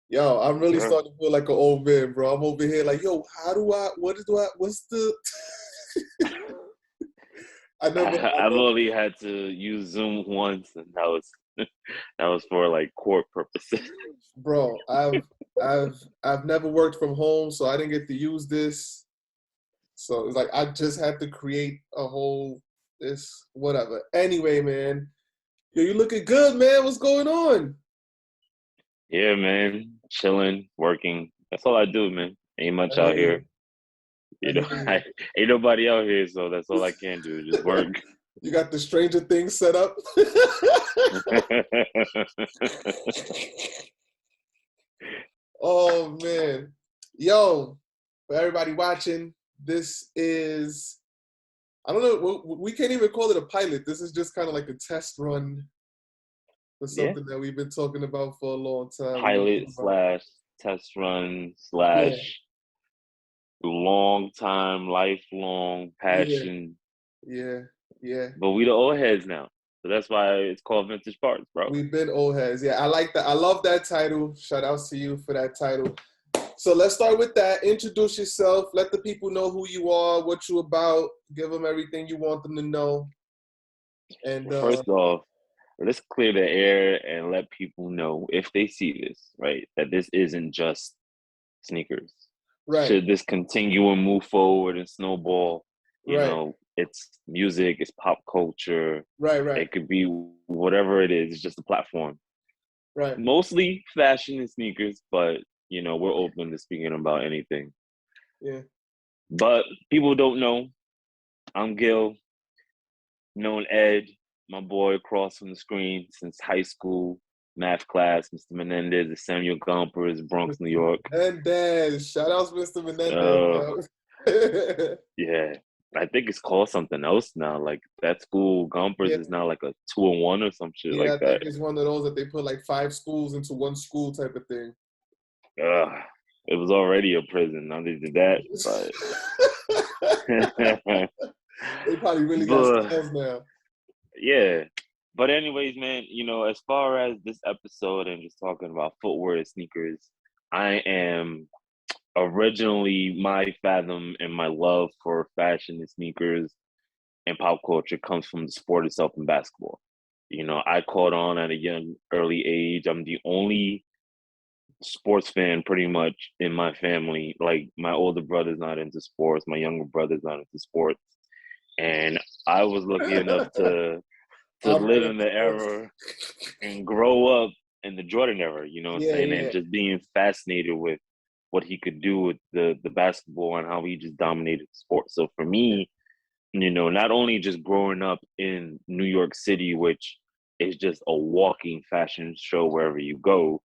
Yo, I'm really Yeah. starting to feel like an old man, bro. I'm over here like, yo, what's the, I never, I've only had to use Zoom once, and that was that was for like court purposes. bro, I've never worked from home, so I didn't get to use this. So it's like I just had to create a whole this whatever. Anyway, man, yo, you looking good, man. What's going on? Yeah, man, chilling, working. That's all I do, man. Ain't I much hear out here. you. I You know, hear you. I ain't nobody out here, so that's all I can do. Just work. You got the Stranger Things set up. Oh man, yo, for everybody watching, this is I don't know. We can't even call it a pilot. This is just kind of like a test run for Yeah, something that we've been talking about for a long time. We've been pilot talking about, slash test run yeah, slash long time, lifelong yeah, passion. yeah, yeah. But we the old heads now, so that's why it's called vintage parts, bro. We've been old heads. Yeah, I like that. I love that title. Shout outs to you for that title. So let's start with that. Introduce yourself. Let the people know who you are, what you about. Give them everything you want them to know. And Well, first off, let's clear the air and let people know if they see this, right, that this isn't just sneakers. right, Should this continue and move forward and snowball, right, it's music, it's pop culture, right, right, it could be whatever it is, it's just a platform. right. Mostly fashion and sneakers, but we're open to speaking about anything. Yeah. But people don't know, I'm Gil, known Ed, my boy across from the screen since high school, math class, Mr. Menendez, the Samuel Gompers, Bronx, New Mr. York. Menendez. Shout outs, Mr. Menendez, Uh, yo. yeah, I think it's called something else now. Like that school, Gompers Yeah. is now like a 2-1 or some shit Yeah, like I think that. it's one of those that they put like 5 schools into one school type of thing. Ugh, it was already a prison. Now they did that, but They probably really got but scams now. yeah. But anyways, man, as far as this episode and just talking about footwear and sneakers, I am originally my fathom and my love for fashion and sneakers and pop culture comes from the sport itself in basketball. I caught on at a young, early age. I'm the only sports fan pretty much in my family. Like my older brother's not into sports, my younger brother's not into sports. And I was lucky enough to I'm live right in into the sports. era and grow up in the Jordan era, you know what I'm Yeah, saying? yeah, And just being fascinated with what he could do with the basketball and how he just dominated the sport. So for yeah, me, not only just growing up in New York City, which is just a walking fashion show wherever you go,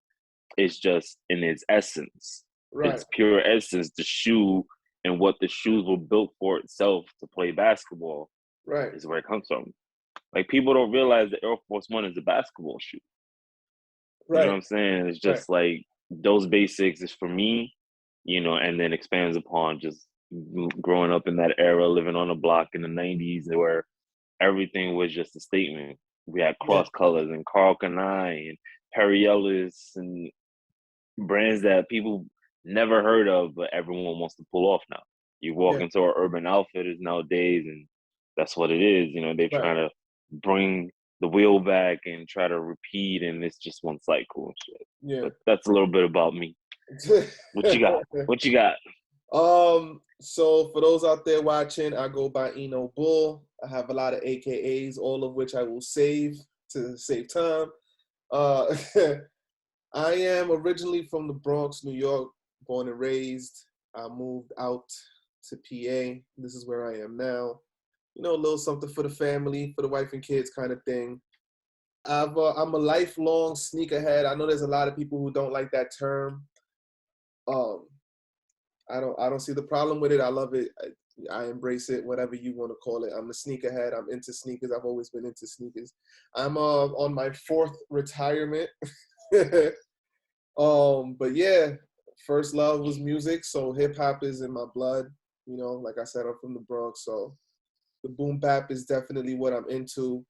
it's just in its essence, right, its pure essence, the shoe and what the shoes were built for itself to play basketball right, is where it comes from. Like people don't realize that Air Force One is a basketball shoe. You know what right, I'm saying? It's right. just like those basics is for me, and then expands upon just growing up in that era, living on the block in the 90s where everything was just a statement. We had Yeah, cross colors and Carl Kanai and Perry Ellis and brands that people never heard of, but everyone wants to pull off now. You walk yeah, into an Urban Outfitters nowadays, and that's what it is. They're right. trying to bring the wheel back and try to repeat, and it's just one cycle and shit. Yeah. But that's a little bit about me. What you got? What you got? So for those out there watching, I go by Eno Bull. I have a lot of AKAs, all of which I will save to save time. Uh, I am originally from the Bronx, New York, born and raised. I moved out to PA. This is where I am now. A little something for the family, for the wife and kids kind of thing. I'm a lifelong sneakerhead. I know there's a lot of people who don't like that term. Um, I don't see the problem with it. I love it. I embrace it, whatever you want to call it. I'm a sneakerhead. I'm into sneakers. I've always been into sneakers. I'm on my fourth retirement. But yeah, first love was music, so hip hop is in my blood. Like I said, I'm from the Bronx, so the boom bap is definitely what I'm into.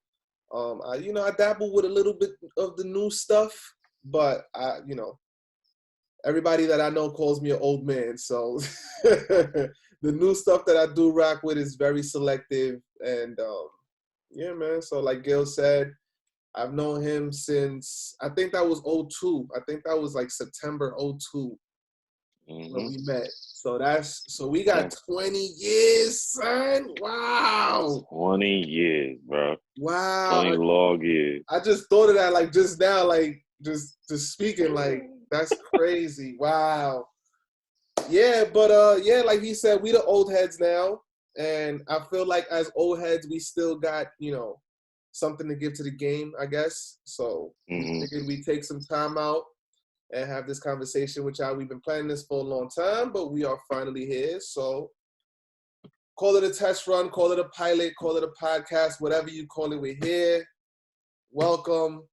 I dabble with a little bit of the new stuff, but everybody that I know calls me an old man. So the new stuff that I do rock with is very selective. And yeah, man. So like Gil said, I've known him since, I think that was '02. I think that was like September '02 when we met. So we got 20 years, son. Wow. 20 years, bro. Wow. 20 long years. I just thought of that like just now, like just speaking, like that's crazy. Wow. Yeah, but yeah, like he said, we the old heads now. And I feel like as old heads, we still got, something to give to the game, I guess. So we figured we'd take some time out and have this conversation with y'all. We've been planning this for a long time, but we are finally here. So call it a test run, call it a pilot, call it a podcast, whatever you call it, we're here. Welcome.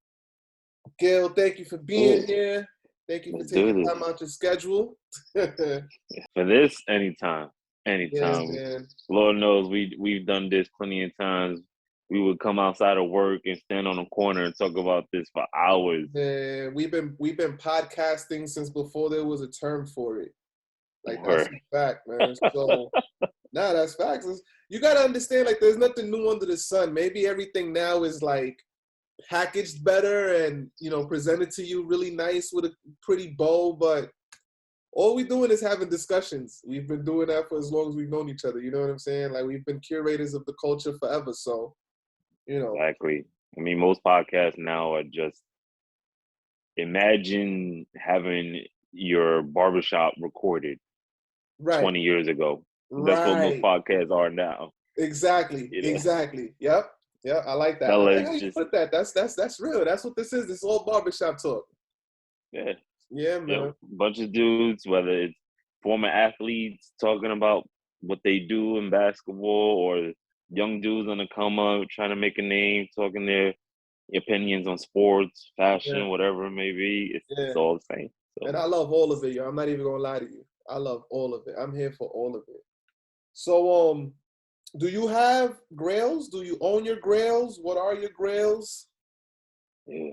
Gil, thank you for being here. Thank you for taking time out your schedule. For this, anytime. Yes, man. Lord knows we've done this plenty of times. We would come outside of work and stand on a corner and talk about this for hours. Yeah, we've been podcasting since before there was a term for it. Like that's a fact, man. So that's facts. You gotta understand, like, there's nothing new under the sun. Maybe everything now is like packaged better and presented to you really nice with a pretty bow, but all we're doing is having discussions. We've been doing that for as long as we've known each other. You know what I'm saying? Like, we've been curators of the culture forever. So, Exactly. I mean, most podcasts now are just, imagine having your barbershop recorded 20 years ago. That's what most podcasts are now. Exactly. Exactly. Yep. Yeah, I like that. I like how you put that. That's real. That's what this is. This is all barbershop talk. Yeah. Yeah, man. A bunch of dudes, whether it's former athletes talking about what they do in basketball, or young dudes on the come up trying to make a name, talking their opinions on sports, fashion, whatever it may be. It's all the same. So. And I love all of it, yo. I'm not even gonna lie to you. I love all of it. I'm here for all of it. So, do you have grails? Do you own your grails? What are your grails? Yeah.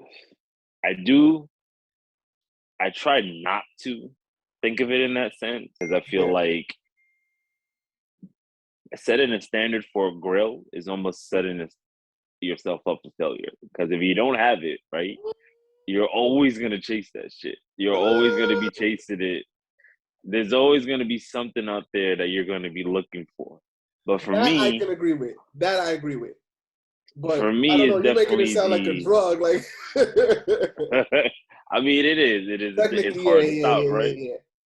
I do. I try not to think of it in that sense, because I feel like setting a standard for a grail is almost setting yourself up for failure. Because if you don't have it, right, you're always going to chase that shit. You're always going to be chasing it. There's always going to be something out there that you're going to be looking for. But for me, I can agree with. That I agree with. But for me, I don't know, it's you're making it sound definitely like a drug. Like, I mean, it is. It is. It's hard to stop, right?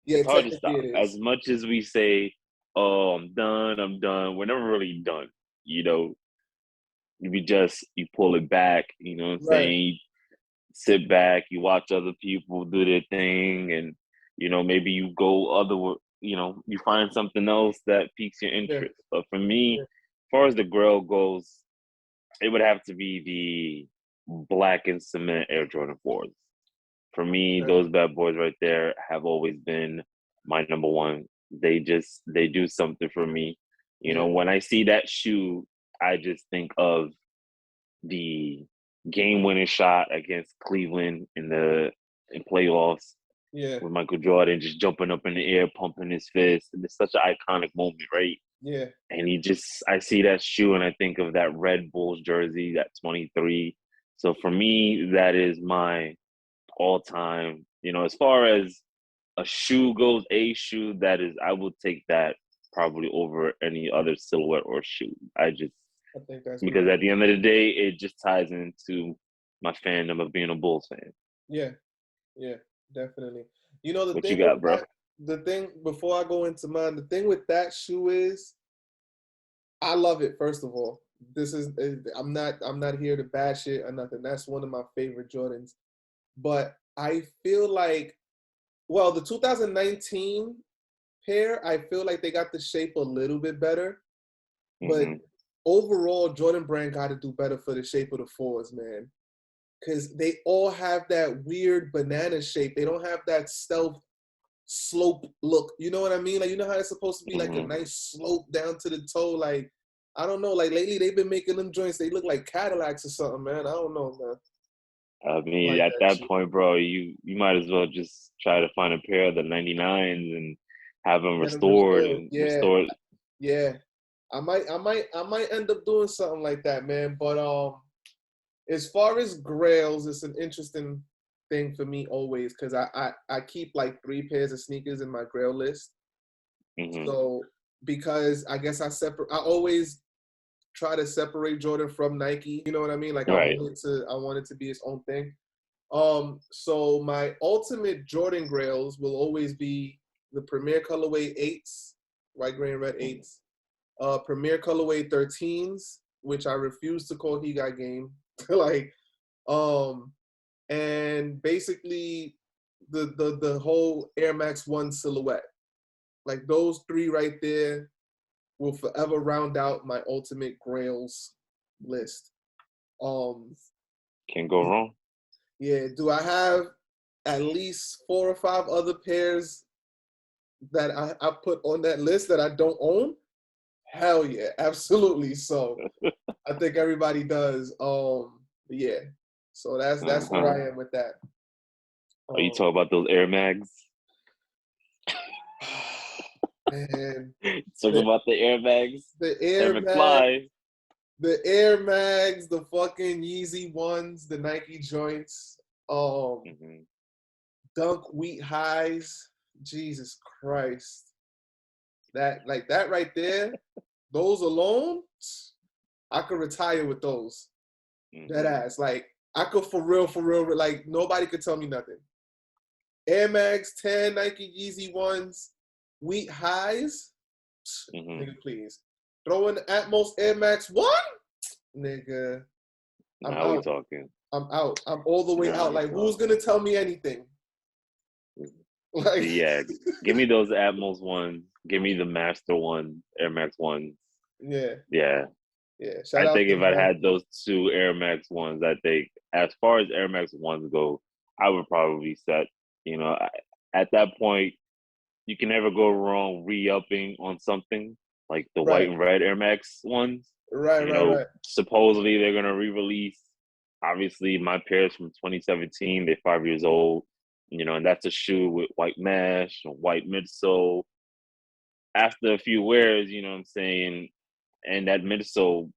Yeah, it's hard to stop. As much as we say, "Oh, I'm done," we're never really done. You pull it back. You know what I'm saying? You sit back, you watch other people do their thing, and maybe you go you find something else that piques your interest. But for me, as far as the grill goes, it would have to be the black and cement Air Jordan 4s. For me, those bad boys right there have always been my number one. They do something for me. When I see that shoe, I just think of the game-winning shot against Cleveland in playoffs. Yeah. With Michael Jordan just jumping up in the air, pumping his fist. And it's such an iconic moment, right? Yeah. And I see that shoe and I think of that Red Bulls jersey, that 23. So for me, that is my all-time, as far as a shoe goes, I would take that probably over any other silhouette or shoe. I think that's because at the end of the day, it just ties into my fandom of being a Bulls fan. Yeah, definitely. The what thing you got, bro? The thing, before I go into mine, the thing with that shoe is, I love it. First of all, I'm not here to bash it or nothing. That's one of my favorite Jordans. But I feel like, well, the 2019 pair, I feel like they got the shape a little bit better. But overall, Jordan Brand got to do better for the shape of the 4s, man. Because they all have that weird banana shape. They don't have that stealth slope look. You know what I mean? Like, you know how it's supposed to be like a nice slope down to the toe? Like, I don't know. Like, lately they've been making them joints, they look like Cadillacs or something, man. I don't know, man. I I mean, like at that that shit. point, bro, you might as well just try to find a pair of the 99s and have them Get them restored restored. and Yeah, restored. yeah. I might end up doing something like that, man. But as far as grails, it's an interesting thing for me always because I keep like 3 pairs of sneakers in my grail list. Hmm. So because I guess I always try to separate Jordan from Nike. You know what I mean? Like Right. I want it to be its own thing. So my ultimate Jordan grails will always be the Premier Colorway 8s, white, gray, and red 8s. Premier Colorway 13s, which I refuse to call He Got Game. like, um, and basically the whole Air Max 1 silhouette. Like those 3 right there will forever round out my ultimate grails list. Um, Can't go wrong. yeah, do I have at least 4 or 5 other pairs that I put on that list that I don't own? Hell yeah, absolutely. So I think everybody does. Yeah. So that's where Uh-huh. I am with that. Are you Um, talking about those Air Mags? man, Talking the about the Air Mags? the Air Air Max, McFly? the Air Mags, the fucking Yeezy ones, the Nike joints, Hmm. Dunk Wheat Highs. Jesus Christ, that right there, those alone, I could retire with those. Dead Hmm. ass, like I could for real, like nobody could tell me nothing. Air Max 10, Nike Yeezy ones, Wheat Highs, Hmm. nigga, please. Throw in the Atmos Air Max 1, nigga, I'm Now we out. talking. I'm out. I'm all the way Now out. we Like, who's talking. gonna tell me anything? Like, See, yeah, give me those Atmos ones. Give me the Master one, Air Max ones. yeah, Yeah, yeah. Shout I out think to if I the had those 2 Air Max ones, I think as far as Air Max ones go, I would probably be set. You know, at that point, you can never go wrong re-upping on something like the white right, and red Air Max ones. right, You right, know, right. supposedly they're gonna re-release. Obviously, my pairs from 2017, they're 5 years old. You know, and that's a shoe with white mesh, a white midsole. After a few wears, you know what I'm saying, and that midsole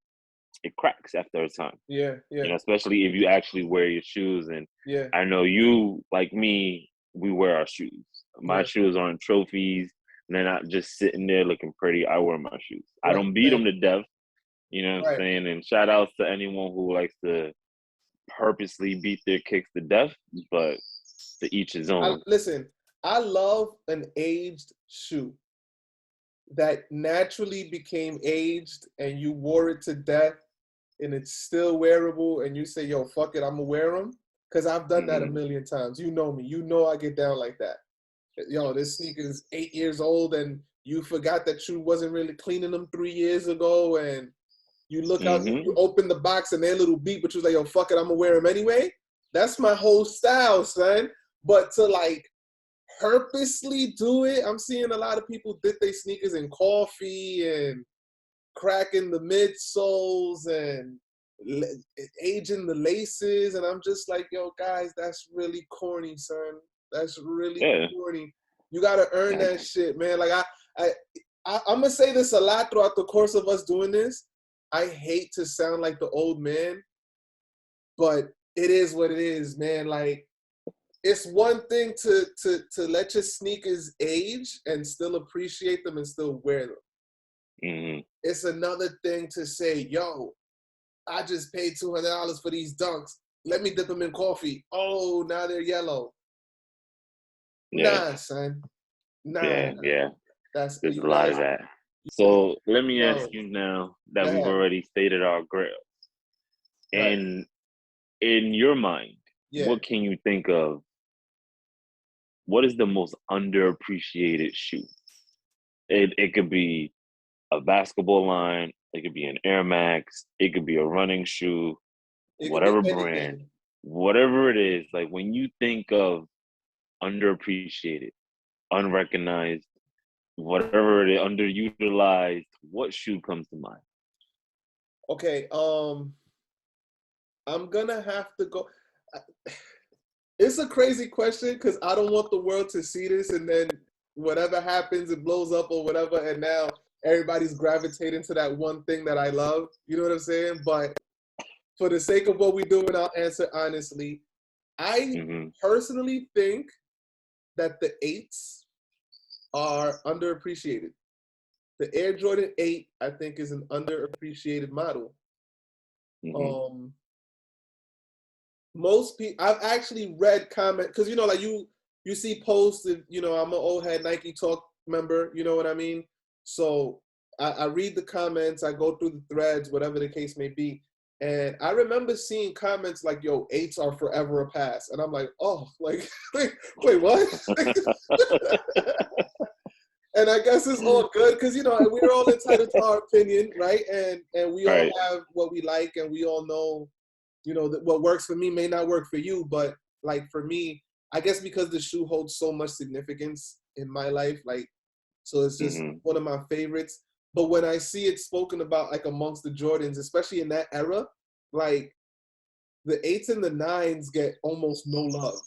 it cracks after a time. Yeah, You yeah, know, especially if you actually wear your shoes. And yeah, I know you, like me, we wear our shoes. My yeah. shoes aren't trophies, and they're not just sitting there looking pretty. I wear my shoes. I Right, don't beat them same. to death. You know what I'm Right. saying? And shout outs to anyone who likes to purposely beat their kicks to death, but to each his own. Listen. I love an aged shoe that naturally became aged, and you wore it to death, and it's still wearable, and you say, "Yo, fuck it, I'm gonna wear them," because I've done that a Mm-hmm. million times. You know me. You know I get down like that. Yo, this sneaker is 8 years old, and you forgot that you wasn't really cleaning them 3 years ago, and you look out, Mm-hmm. you open the box, and they're a little beat, but you was like, "Yo, fuck it, I'm gonna wear them anyway." That's my whole style, son. But to like purposely do it, I'm seeing a lot of people dip their sneakers in coffee and cracking the midsoles and aging the laces, and I'm just like, yo, guys, that's really corny, son. That's really Yeah. corny. You gotta earn that shit, man. Like I'm gonna say this a lot throughout the course of us doing this. I hate to sound like the old man, but it is what it is, man. Like it's one thing to let your sneakers age and still appreciate them and still wear them. Mm-hmm. It's another thing to say, yo, I just paid $200 for these dunks. Let me dip them in coffee. Oh, now they're yellow. Yeah. Nah, son. Nah, Yeah. Yeah. that's There's you a lot gotta. of that. So let me ask Yo, you now go that we've ahead. already stated our grail. Right. In your mind, Yeah. what can you think of? What is the most underappreciated shoe? It could be a basketball line, it could be an Air Max, it could be a running shoe, It could be whatever brand, anything. whatever it is. Like when you think of underappreciated, unrecognized, whatever it is, underutilized, what shoe comes to mind? Okay. I'm gonna have to go. It's a crazy question because I don't want the world to see this and then whatever happens, it blows up or whatever, and now everybody's gravitating to that one thing that I love. You know what I'm saying? But for the sake of what we do, and I'll answer honestly, I personally think that the 8s are underappreciated. The Air Jordan 8, I think, is an underappreciated model. Most people, I've actually read comment because like you see posts. I'm an old head Nike Talk member. You know what I mean? So I read the comments. I go through the threads, whatever the case may be. And I remember seeing comments like, "Yo, 8s are forever a pass," and I'm like, "Oh, like, wait, what?" And I guess it's all good because we're all entitled to our opinion, right? And we all have what we like, and we all know, that what works for me may not work for you. But like for me, I guess because the shoe holds so much significance in my life, like, so it's just one of my favorites. But when I see it spoken about like amongst the Jordans, especially in that era, like the 8s and the 9s get almost no love.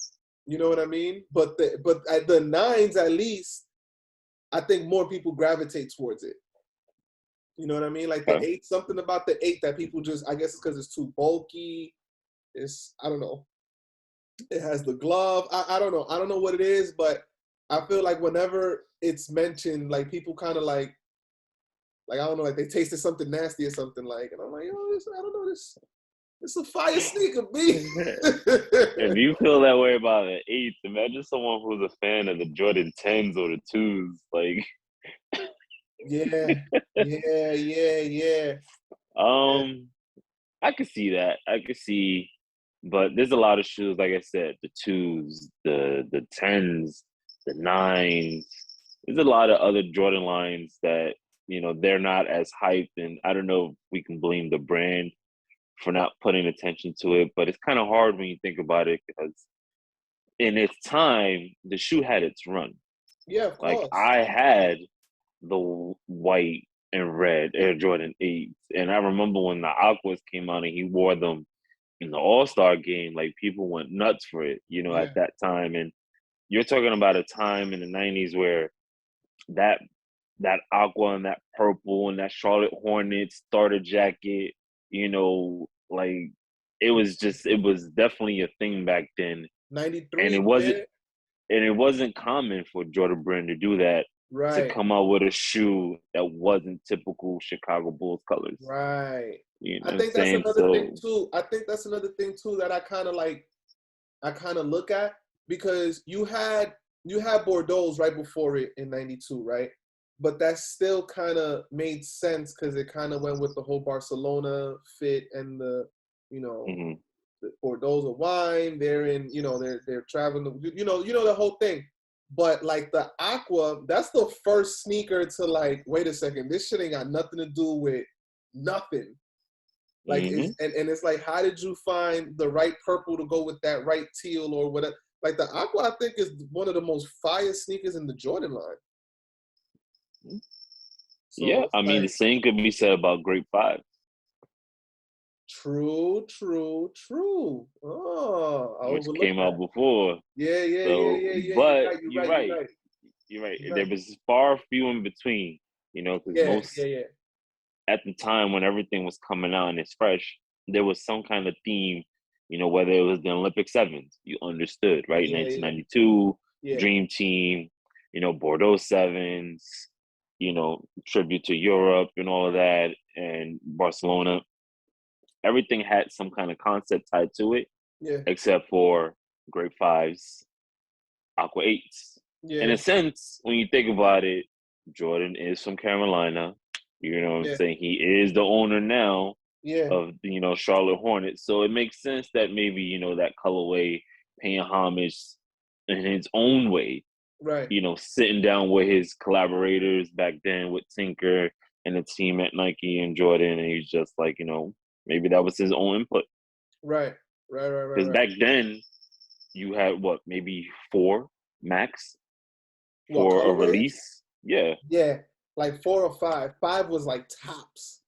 You know what I mean? But at the 9s, at least, I think more people gravitate towards it. You know what I mean? Like the 8, something about the 8 that people just, I guess it's because it's too bulky. I don't know. It has the glove. I don't know. I don't know what it is, but I feel like whenever it's mentioned, like people kind of like I don't know, like they tasted something nasty or something like, and I'm like, I don't know, this a fire sneaker, B. If you feel that way about the 8th, imagine someone who's a fan of the Jordan 10s or the 2s, like. Yeah. I could see that. I could see, but there's a lot of shoes, like I said, the 2s, the 10s, the 9s. There's a lot of other Jordan lines that, they're not as hyped, and I don't know if we can blame the brand for not putting attention to it, but it's kind of hard when you think about it because in its time, the shoe had its run. Yeah, of course. Like I had the white and red Air Jordan 8s, and I remember when the Aquas came out and he wore them in the All-Star game, like people went nuts for it, at that time. And you're talking about a time in the 90s where that aqua and that purple and that Charlotte Hornets starter jacket, like it was definitely a thing back then. 93, and it wasn't common for Jordan Brand to do that, to come out with a shoe that wasn't typical Chicago Bulls colors. Right. I think that's another thing too. I think that's another thing too that I kind of look at, because you had Bordeaux's right before it in 92, right? But that still kind of made sense because it kind of went with the whole Barcelona fit and the the Bordeaux's of wine. They're in, they're traveling, the whole thing. But like the Aqua, that's the first sneaker to like, wait a second, this shit ain't got nothing to do with nothing. Like, it's like, how did you find the right purple to go with that right teal or whatever? Like the Aqua, I think, is one of the most fire sneakers in the Jordan line. So yeah, I mean, the same could be said about Grape 5. True. Oh, which came out before. Yeah. But you're right. There was far few in between, because at the time when everything was coming out and it's fresh, there was some kind of theme, whether it was the Olympic 7s, you understood, right? 1992, Dream Team, Bordeaux 7s, tribute to Europe and all of that, and Barcelona. Everything had some kind of concept tied to it, except for Grape 5s, Aqua 8s. In a sense, when you think about it, Jordan is from Carolina. You know what I'm saying? He is the owner now of, Charlotte Hornets. So it makes sense that maybe, that colorway paying homage in his own way. Right. Sitting down with his collaborators back then with Tinker and the team at Nike and Jordan. And he's just like, maybe that was his own input. Right. Because back then, you had maybe 4 max for a release? Yeah. Yeah, like 4 or 5. 5 was like tops.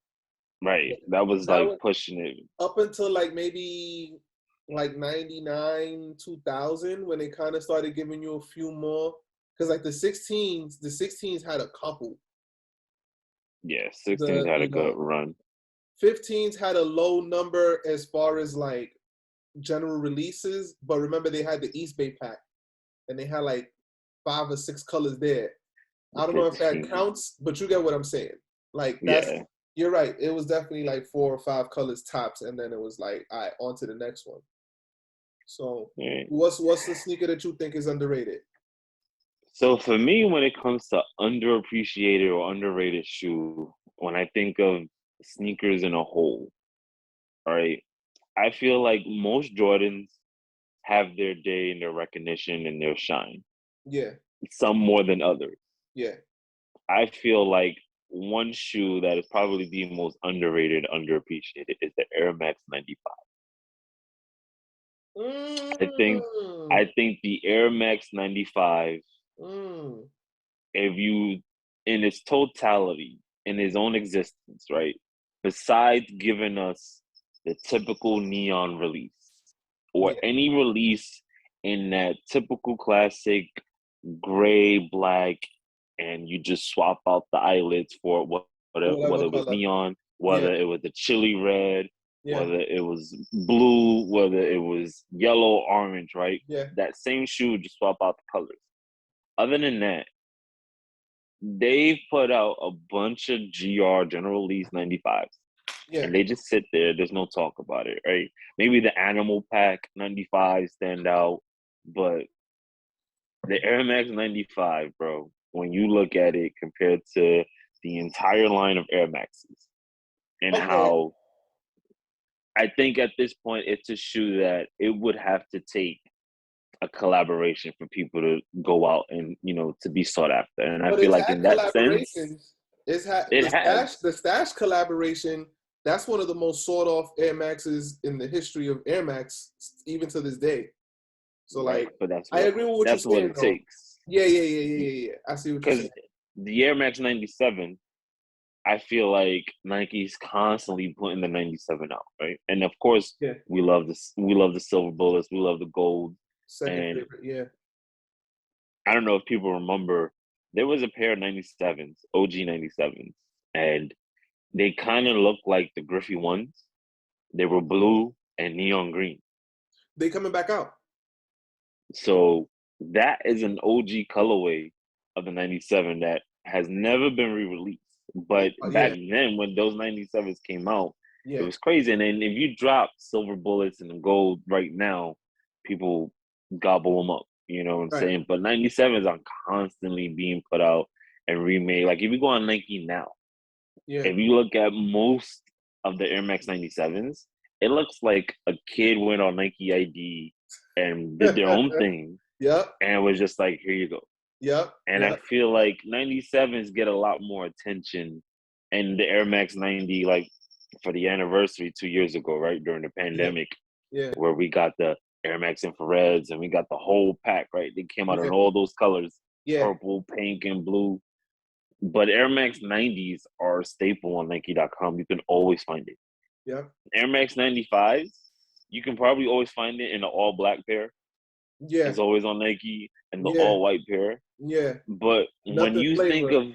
Right. That was pushing it. Up until like maybe like 99, 2000 when they kind of started giving you a few more. Because like the 16s had a couple. Yeah, 16s had a good run. 15s had a low number as far as like general releases, but remember they had the East Bay pack and they had like 5 or 6 colors there. I don't know if that 15. counts, but you get what I'm saying. Like Yeah. you're right. It was definitely like 4 or 5 colors tops, and then it was like, all right, on to the next one. So Yeah. what's the sneaker that you think is underrated? So for me, when it comes to underappreciated or underrated shoe, when I think of sneakers in a whole, all right, I feel like most Jordans have their day and their recognition and their shine. Yeah, Some more than others. yeah. I feel like one shoe that is probably the most underrated, underappreciated is the Air Max 95. I think Mm, I think the Air Max 95, mm, if you in its totality, in his own existence, right? Besides giving us the typical neon release or yeah. any release in that typical classic gray, black, and you just swap out the eyelids for whether Whatever it was color. neon, Yeah, whether it was the chili red, yeah, whether it was blue, whether it was yellow, orange, right? yeah, That same shoe, just swap out the colors. Other than that, they've put out a bunch of General Lee's 95s, yeah. and they just sit there. There's no talk about it, right? Maybe the Animal Pack 95 stand out, but the Air Max 95, bro, when you look at it compared to the entire line of Air Maxes and Okay. how I think at this point it's a shoe that it would have to take a collaboration for people to go out and, to be sought after. And I But feel it's like had in that sense, collaborations. It's had it has. the stash collaboration. That's one of the most sought off Air Maxes in the history of Air Max, even to this day. So Right, like, but that's I agree with what you're what saying it though. takes. Yeah. I see what you're Because saying. the Air Max 97, I feel like Nike's constantly putting the 97 out, right? And of course, Yeah. we love this. We love the silver bullets. We love the gold. Second And favorite. Yeah. I don't know if people remember, there was a pair of 97s, OG 97s, and they kind of looked like the Griffey ones. They were blue and neon green. They coming back out. So that is an OG colorway of the 97 that has never been re-released. But back Yeah. then, when those 97s came out, it Yeah. was crazy. And then if you drop silver bullets and gold right now, people gobble them up. You know what I'm Right. saying? But 97s are constantly being put out and remade. Like if you go on Nike now, Yeah. if you look at most of the Air Max 97s, it looks like a kid went on Nike ID and did their own thing Yep. and was just like, here you go. Yep. And I Yep. feel like 97s get a lot more attention, and the Air Max 90, like for the anniversary 2 years ago, right, during the Yeah. pandemic, Yeah. where we got the Air Max infrareds and we got the whole pack, right? They came out Yeah. in all those colors, Yeah. purple, pink, and blue. But Air Max 90s are a staple on Nike.com. You can always find it. Yep. Air Max 95s, you can probably always find it in the all black pair. Yeah. It's always on Nike and the Yeah. all white pair. Yeah. But Nothing flavor.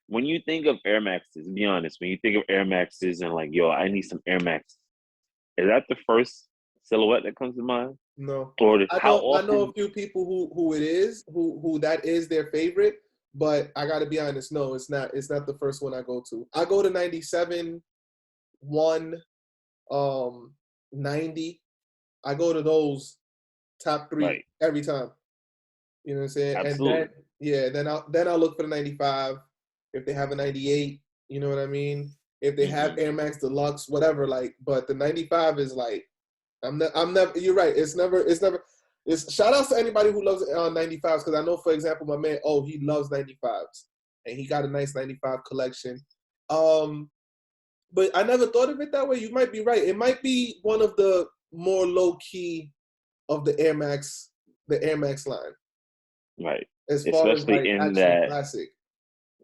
when you think of Air Maxes, be honest, when you think of Air Maxes and like, yo, I need some Air Max, is that the first silhouette that comes to mind? No. Or I how know a often? few people who it is, who that is their favorite, but I gotta be honest, no, it's not the first one I go to. I go to 97, 1, 90. I go to those top three Right, every time. You know what I'm saying? And then absolutely. yeah, then I'll look for the 95 if they have a 98, you know what I mean? If they have Hmm. Air Max Deluxe, whatever, like, but the 95 is like, I'm never. You're right. It's shout outs to anybody who loves 95s because I know, for example, my man. Oh, he loves 95s, and he got a nice 95 collection. Um, but I never thought of it that way. You might be right. It might be one of the more low key of the Air Max line, Right. as far as Especially like actual classic.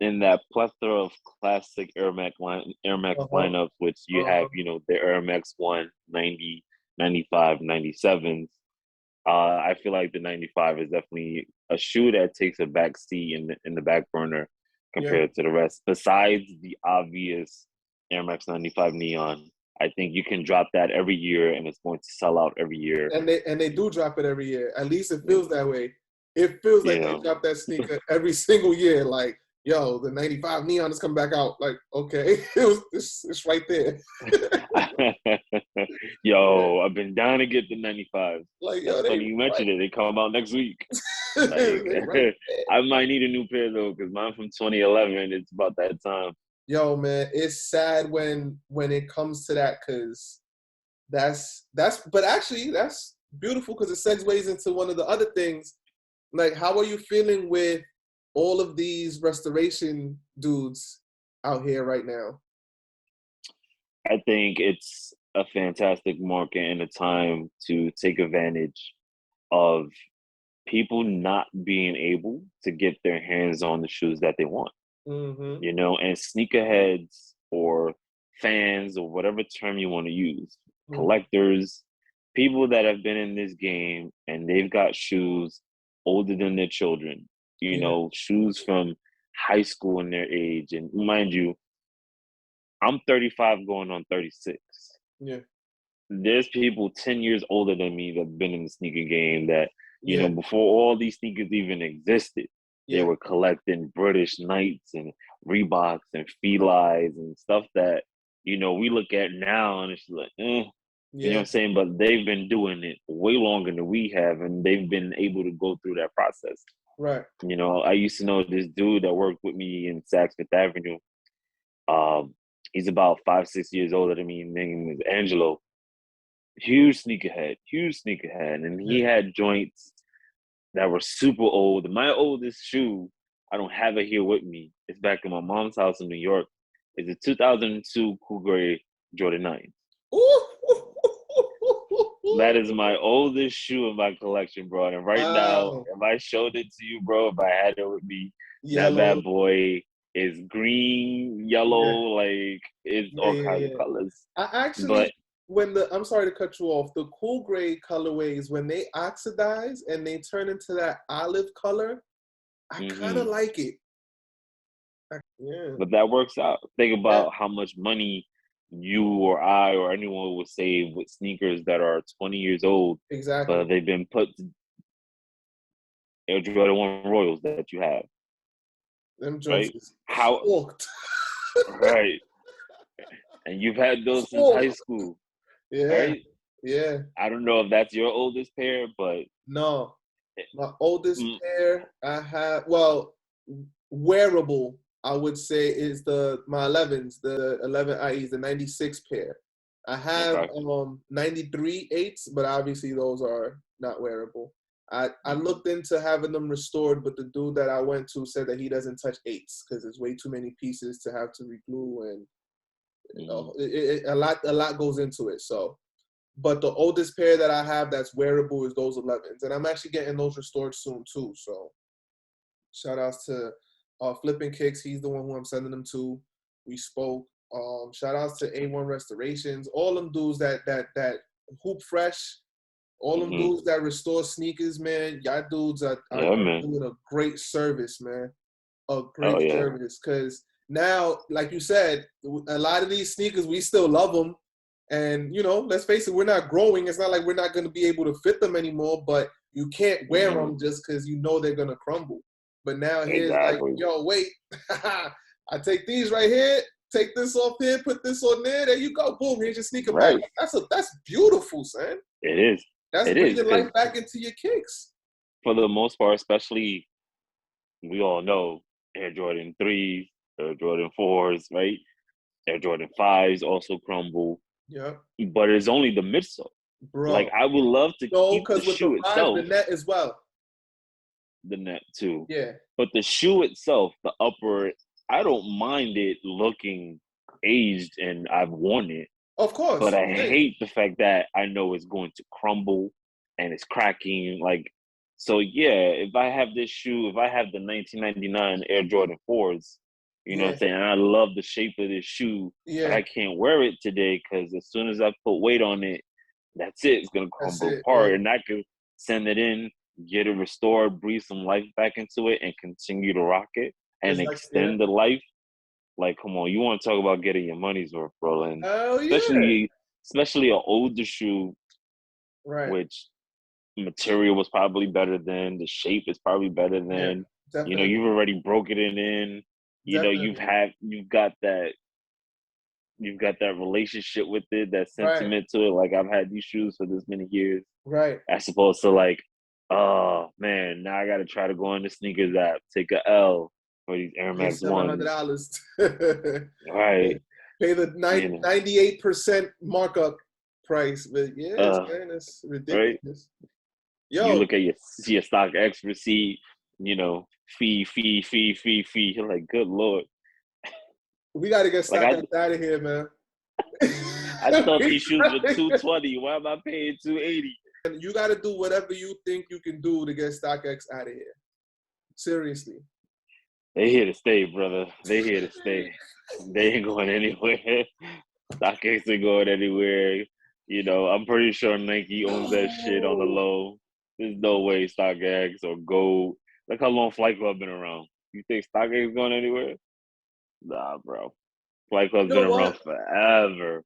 in that plethora of classic Air Max Uh huh. lineups, which you have, Uh-huh. the Air Max 190, 95, 97s. I feel like the 95 is definitely a shoe that takes a back seat in the back burner Yeah. compared to the rest. Besides the obvious Air Max 95 Neon, I think you can drop that every year and it's going to sell out every year. And they do drop it every year. At least it feels that way. It feels like they drop that sneaker every single year. Like, yo, the 95 Neon is coming back out. Like, okay, it's right there. Yo, I've been down to get the 95. Like, That's yo, they funny you mentioned it. They come out next week. they Like, right I might need a new pair though, because mine from 2011. It's about that time. Yo, man, it's sad when it comes to that, because but actually that's beautiful, because it segues into one of the other things. Like, how are you feeling with all of these restoration dudes out here right now? I think it's a fantastic market and a time to take advantage of people not being able to get their hands on the shoes that they want. Mm-hmm. And sneakerheads or fans or whatever term you want to use, collectors, people that have been in this game and they've got shoes older than their children, shoes from high school in their age. And mind you, I'm 35 going on 36. Yeah. There's people 10 years older than me that have been in the sneaker game that, Yeah. before all these sneakers even existed, they Yeah. were collecting British Knights and Reeboks and Felines and stuff that, we look at now and it's like, You know what I'm saying? But they've been doing it way longer than we have, and they've been able to go through that process. Right. I used to know this dude that worked with me in Saks Fifth Avenue. He's about 5, 6 years older than me. His name is Angelo. Huge sneakerhead, and he had joints that were super old. My oldest shoe, I don't have it here with me. It's back in my mom's house in New York. It's a 2002 Cool Gray Jordan 9. That is my oldest shoe in my collection, bro. And right now, if I showed it to you, bro, if I had it with me, that bad boy is green, yellow, like it's all kinds of colors. I actually, I'm sorry to cut you off, the Cool Gray colorways, when they oxidize and they turn into that olive color, I kind of like it. But that works out. Think about how much money you or I or anyone would save with sneakers that are 20 years old. Exactly. But they've been put to Air Jordan 1 Royals that you have. Them joints right? is Cooked. Right. And you've had those since high school. Yeah. Right? Yeah. I don't know if that's your oldest pair, but no. My oldest pair I have, well, wearable, I would say, is my 11s, the 11 IEs, the 96 pair. I have 93 8s, but obviously those are not wearable. I looked into having them restored, but the dude that I went to said that he doesn't touch 8s because there's way too many pieces to have to reglue, and a lot goes into it. So, but the oldest pair that I have that's wearable is those 11s, and I'm actually getting those restored soon too. So, shout outs to Flipping Kicks. He's the one who I'm sending them to. We spoke. Shout outs to A1 Restorations. All them dudes that hoop fresh. All them dudes that restore sneakers, man. Y'all dudes are doing a great service, man. A great service. Because now, like you said, a lot of these sneakers, we still love them. And, let's face it, we're not growing. It's not like we're not going to be able to fit them anymore, but you can't wear them just because they're going to crumble. But now here's like, yo, wait. I take these right here, take this off here, put this on there. There you go. Boom, here's your sneaker back. That's beautiful, son. It is. That's breathing life back into your kicks. For the most part, especially, we all know Air Jordan 3s, Air Jordan 4s, right? Air Jordan 5s also crumble. Yeah. But it's only the midsole. Bro. Like, I would love to keep the shoe itself. The net as well. The net, too. Yeah. But the shoe itself, the upper, I don't mind it looking aged and I've worn it. Of course. But I hate the fact that I know it's going to crumble and it's cracking. Like, so yeah, if I have this shoe, if I have the 1999 Air Jordan 4s, you know what I'm saying? And I love the shape of this shoe, but I can't wear it today because as soon as I put weight on it, that's it. It's gonna That's crumble it. apart, and I could send it in, get it restored, breathe some life back into it, and continue to rock it and It's like, yeah. extend the life. Like, come on, you want to talk about getting your money's worth, bro? And Oh yeah. especially an older shoe, Right. which material was probably better than, the shape is probably better Yeah. than. You know, Definitely. you've already broken it in. You know, Definitely. you've got that relationship with it, that Right. sentiment to it. Like, I've had these shoes for this many years, Right. as opposed to like, oh man, now I got to try to go on the sneakers app, take a L for these Air Pay Max ones, $700. right? Pay the You know, 98% markup price. But yes, uh, man, it's right? ridiculous. You Yo, look at your StockX receipt, you know, fee. You're like, good lord. we got to get Like StockX out of here, man. I thought these shoes were 220. Why am I paying 280? And you got to do whatever you think you can do to get StockX out of here. Seriously. They here to stay, brother. They here to stay. They ain't going anywhere. StockX ain't going anywhere. You know, I'm pretty sure Nike owns that shit on the low. There's no way StockX or Gold. Look how long Flight Club been around. You think StockX going anywhere? Nah, bro. Flight You Club's know been around what? forever.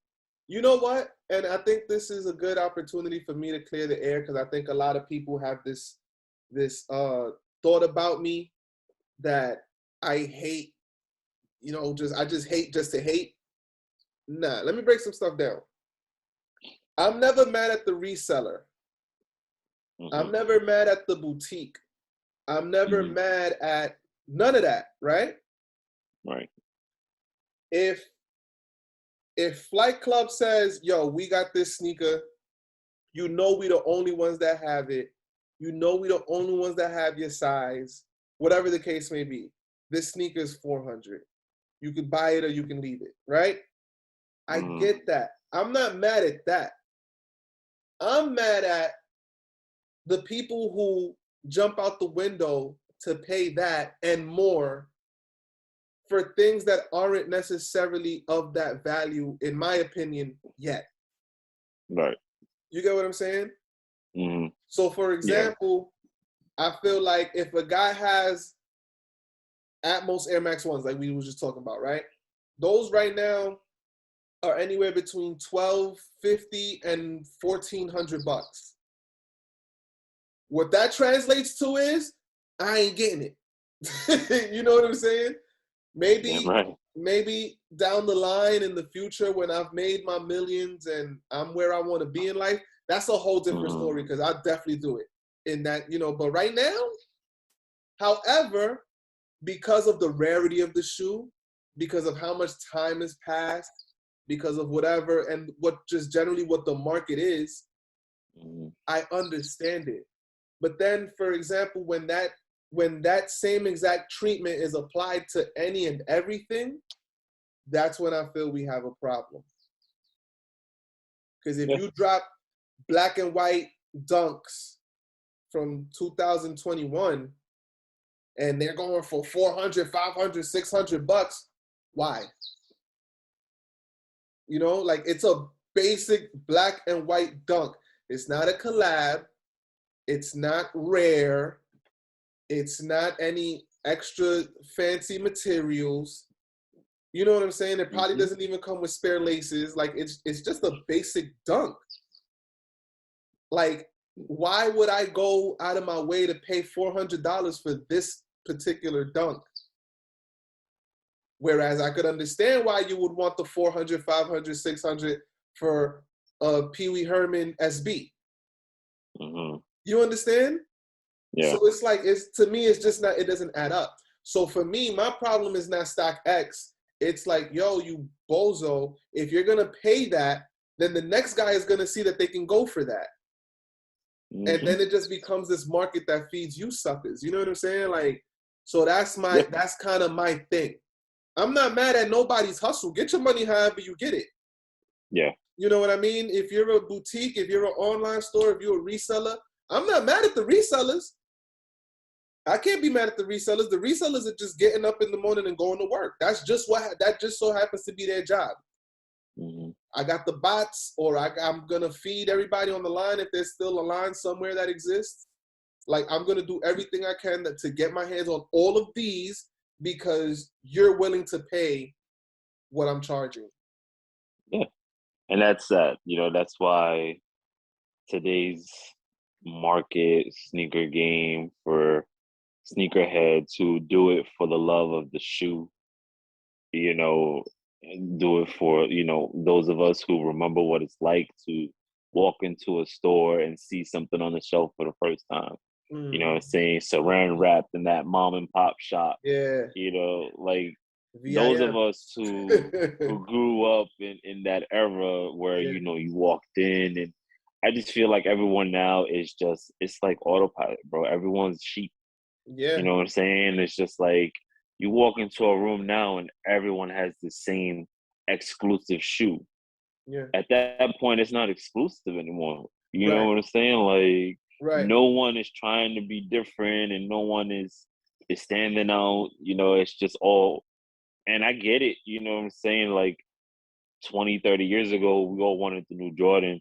You know what? And I think this is a good opportunity for me to clear the air because I think a lot of people have this thought about me that I hate, I just hate just to hate. Nah, let me break some stuff down. I'm never mad at the reseller. I'm Mm-hmm. never mad at the boutique. I'm never Mm-hmm. mad at none of that, right? Right. If Flight Club says, yo, we got this sneaker, you know we the only ones that have it. You know we the only ones that have your size, whatever the case may be. This sneaker is 400. You can buy it or you can leave it, right? I Mm-hmm. get that. I'm not mad at that. I'm mad at the people who jump out the window to pay that and more for things that aren't necessarily of that value, in my opinion, yet. Right. You get what I'm saying? Mm-hmm. So, for Yeah. example, I feel like if a guy has Atmos Air Max 1s, like we were just talking about, right? Those right now are anywhere between $1,250 and $1,400. What that translates to is, I ain't getting it. You know what I'm saying? Damn Maybe right. maybe down the line in the future when I've made my millions and I'm where I want to be in life, that's a whole different Mm-hmm. story because I'll definitely do it in that, but right now, however, because of the rarity of the shoe, because of how much time has passed, because of whatever, and what just generally what the market is, Mm-hmm. I understand it. But then, for example, when that same exact treatment is applied to any and everything, that's when I feel we have a problem. Because if Yeah. you drop black and white dunks from 2021 and they're going for 400, 500, 600 bucks, why? Like it's a basic black and white dunk. It's not a collab. It's not rare. It's not any extra fancy materials. You know what I'm saying? It probably Mm-hmm. doesn't even come with spare laces. Like it's just a basic dunk. Like, why would I go out of my way to pay $400 for this particular dunk? Whereas I could understand why you would want the 400, 500, 600 for a Pee Wee Herman SB. Mm-hmm. You understand? Yeah. So it's like, to me, it's just not, it doesn't add up. So for me, my problem is not StockX. It's like, yo, you bozo, if you're going to pay that, then the next guy is going to see that they can go for that. Mm-hmm. And then it just becomes this market that feeds you suckers. You know what I'm saying? Like, so that's kind of my thing. I'm not mad at nobody's hustle. Get your money however you get it. Yeah. You know what I mean? If you're a boutique, if you're an online store, if you're a reseller, I'm not mad at the resellers. I can't be mad at the resellers. The resellers are just getting up in the morning and going to work. That just so happens to be their job. Mm-hmm. I got the bots, or I'm gonna feed everybody on the line if there's still a line somewhere that exists. Like, I'm gonna do everything I can to get my hands on all of these because you're willing to pay what I'm charging. Yeah, and that's sad. That's why today's market sneaker game for sneakerheads who do it for the love of the shoe, you know, do it for, those of us who remember what it's like to walk into a store and see something on the shelf for the first time. Saying saran wrapped in that mom and pop shop. Yeah. Like those of VIM. us who grew up in that era where, Yeah. you walked in, and I just feel like everyone now is just, it's like autopilot, bro. Everyone's cheap. Yeah. You know what I'm saying? It's just like you walk into a room now and everyone has the same exclusive shoe. Yeah. At that point, it's not exclusive anymore. You know Right. what I'm saying? Like, Right. no one is trying to be different and no one is standing out. It's just all, and I get it. You know what I'm saying? Like 20, 30 years ago, we all wanted the new Jordan,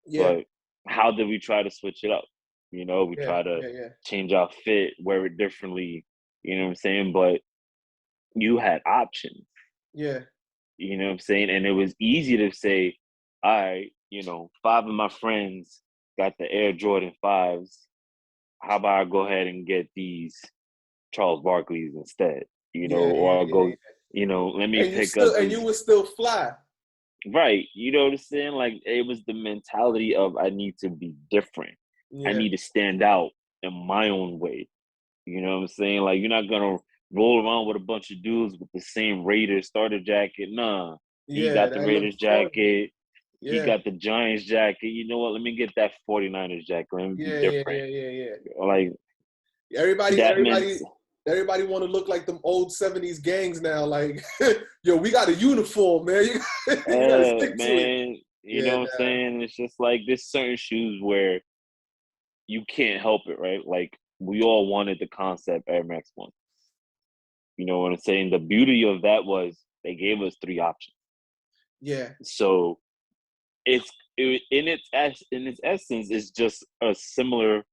Yeah. but how did we try to switch it up? We Yeah. try to Yeah. change our fit, wear it differently. You know what I'm saying? But you had options. Yeah. You know what I'm saying? And it was easy to say, all right, 5 of my friends got the Air Jordan 5s. How about I go ahead and get these Charles Barkley's instead? Yeah. Or I'll Yeah. go, let me And pick up you these. were still fly. Right. You know what I'm saying? Like, it was the mentality of, I need to be different. I Yeah. need to stand out in my own way. You know what I'm saying? Like, you're not gonna roll around with a bunch of dudes with the same Raiders starter jacket. Nah. He Yeah. got the That Raiders looks corny. jacket. He Yeah. got the Giants jacket. You know what? Let me get that 49ers jacket. Let me be Yeah. Yeah. different. Yeah. Yeah. Like, Everybody, that meant, everybody, everybody want to look like them old '70s gangs now. Like, yo, we got a uniform, man. You gotta stick to it. man, you Yeah, know what I'm saying? It's just like, there's certain shoes where you can't help it, right? Like, we all wanted the concept Air Max 1. You know what I'm saying? The beauty of that was they gave us 3 options. yeah, So in its essence, it's just a similar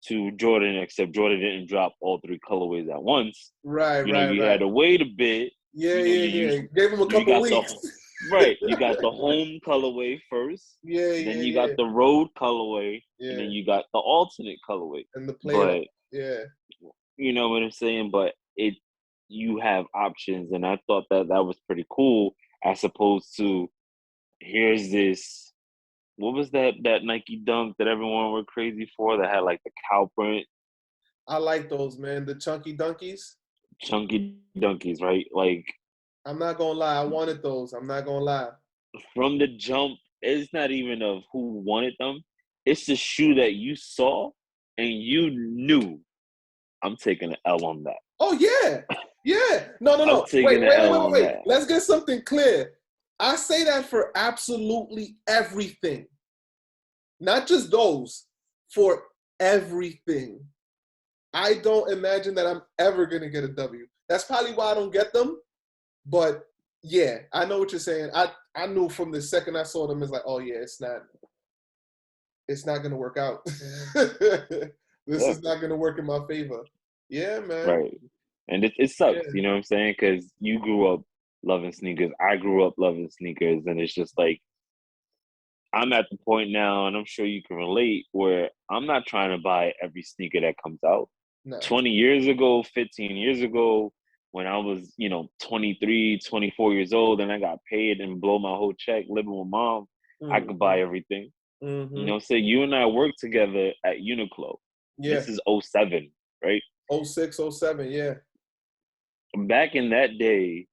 to Jordan, except Jordan didn't drop all 3 colorways at once. right, You right. had to wait a bit. Yeah, yeah, yeah. Gave him a You couple got weeks. right. You got the home colorway first. Yeah, Then yeah, you got yeah, the road colorway, and yeah. then you got the alternate colorway. And the playoff. But Yeah, you know what I'm saying? But you have options, and I thought that was pretty cool, as opposed to, here's this. What was that Nike Dunk that everyone were crazy for, that had like the cow print? I like those, man. The chunky dunkies. Chunky Dunkies, right? Like, I'm not gonna lie, I wanted those. I'm not gonna lie. from the jump, it's not even of who wanted them. It's the shoe that you saw and you knew, I'm taking an L on that. Oh yeah, yeah. No, no, I'm no. Wait, taking an wait, wait, L wait, on wait. that. Let's get something clear. I say that for absolutely everything. Not just those, for everything. I don't imagine that I'm ever going to get a W. That's probably why I don't get them. But yeah, I know what you're saying. I knew from the second I saw them, it's like, oh yeah, it's not going to work out. This Yeah, is not going to work in my favor. Yeah, man. right. And it sucks, Yeah. you know what I'm saying? Because you grew up loving sneakers. I grew up loving sneakers. And it's just like, I'm at the point now, and I'm sure you can relate, where I'm not trying to buy every sneaker that comes out. No. 20 years ago, 15 years ago, when I was, 23, 24 years old, and I got paid and blow my whole check living with mom, I could buy everything. Mm-hmm. Say you and I worked together at Uniqlo. Yeah. This is 07, right? 06, 07, yeah. Back in that day,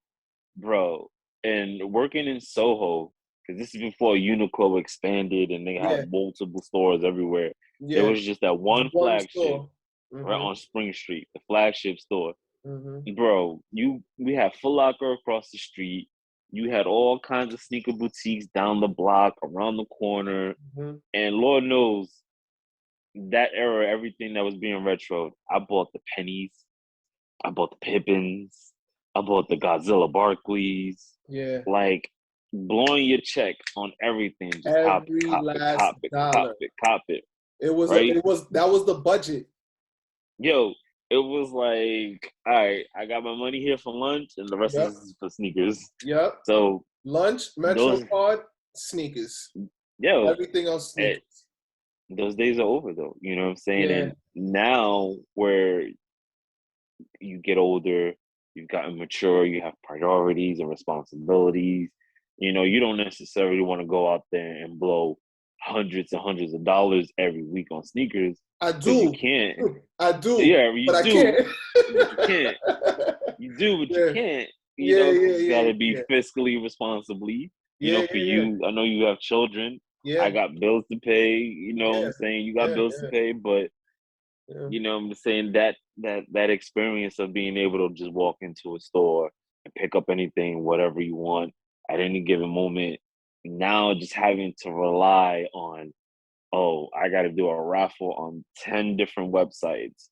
bro, and working in Soho, because this is before Uniqlo expanded and they Yeah. had multiple stores everywhere. There Yeah. was just that one flagship store. right on Spring Street, the flagship store. Mm-hmm. Bro, we had Foot Locker across the street. You had all kinds of sneaker boutiques down the block, around the corner. Mm-hmm. And Lord knows, that era, everything that was being retro, I bought the Pennies, I bought the Pippins, I bought the Godzilla Barkleys. Yeah. Like, blowing your check on everything. Just cop Every it, last cop it, cop dollar. it, cop it. It was Right? that was the budget. Yo, it was like, all right, I got my money here for lunch, and the rest Yep. is for sneakers. Yep. So Lunch, Metro those, card, sneakers. yo, Everything else eh, sneakers. those days are over though. You know what I'm saying? Yeah. And now where you get older, you've gotten mature, you have priorities and responsibilities. You know, you don't necessarily want to go out there and blow hundreds and hundreds of dollars every week on sneakers I because you do. can't. I do. Yeah, But you I do, can't. but you can't. You do, but you Yeah. can't. You Yeah, know, yeah, because you got yeah, to be yeah. fiscally responsibly. You Yeah, know, for yeah, yeah. you, I know you have children. I Yeah. got bills to pay. You know what Yeah. I'm saying? You got Yeah. bills to pay, but Yeah. you know, I'm saying that experience of being able to just walk into a store and pick up anything, whatever you want at any given moment. Now just having to rely on, oh, I got to do a raffle on 10 different websites,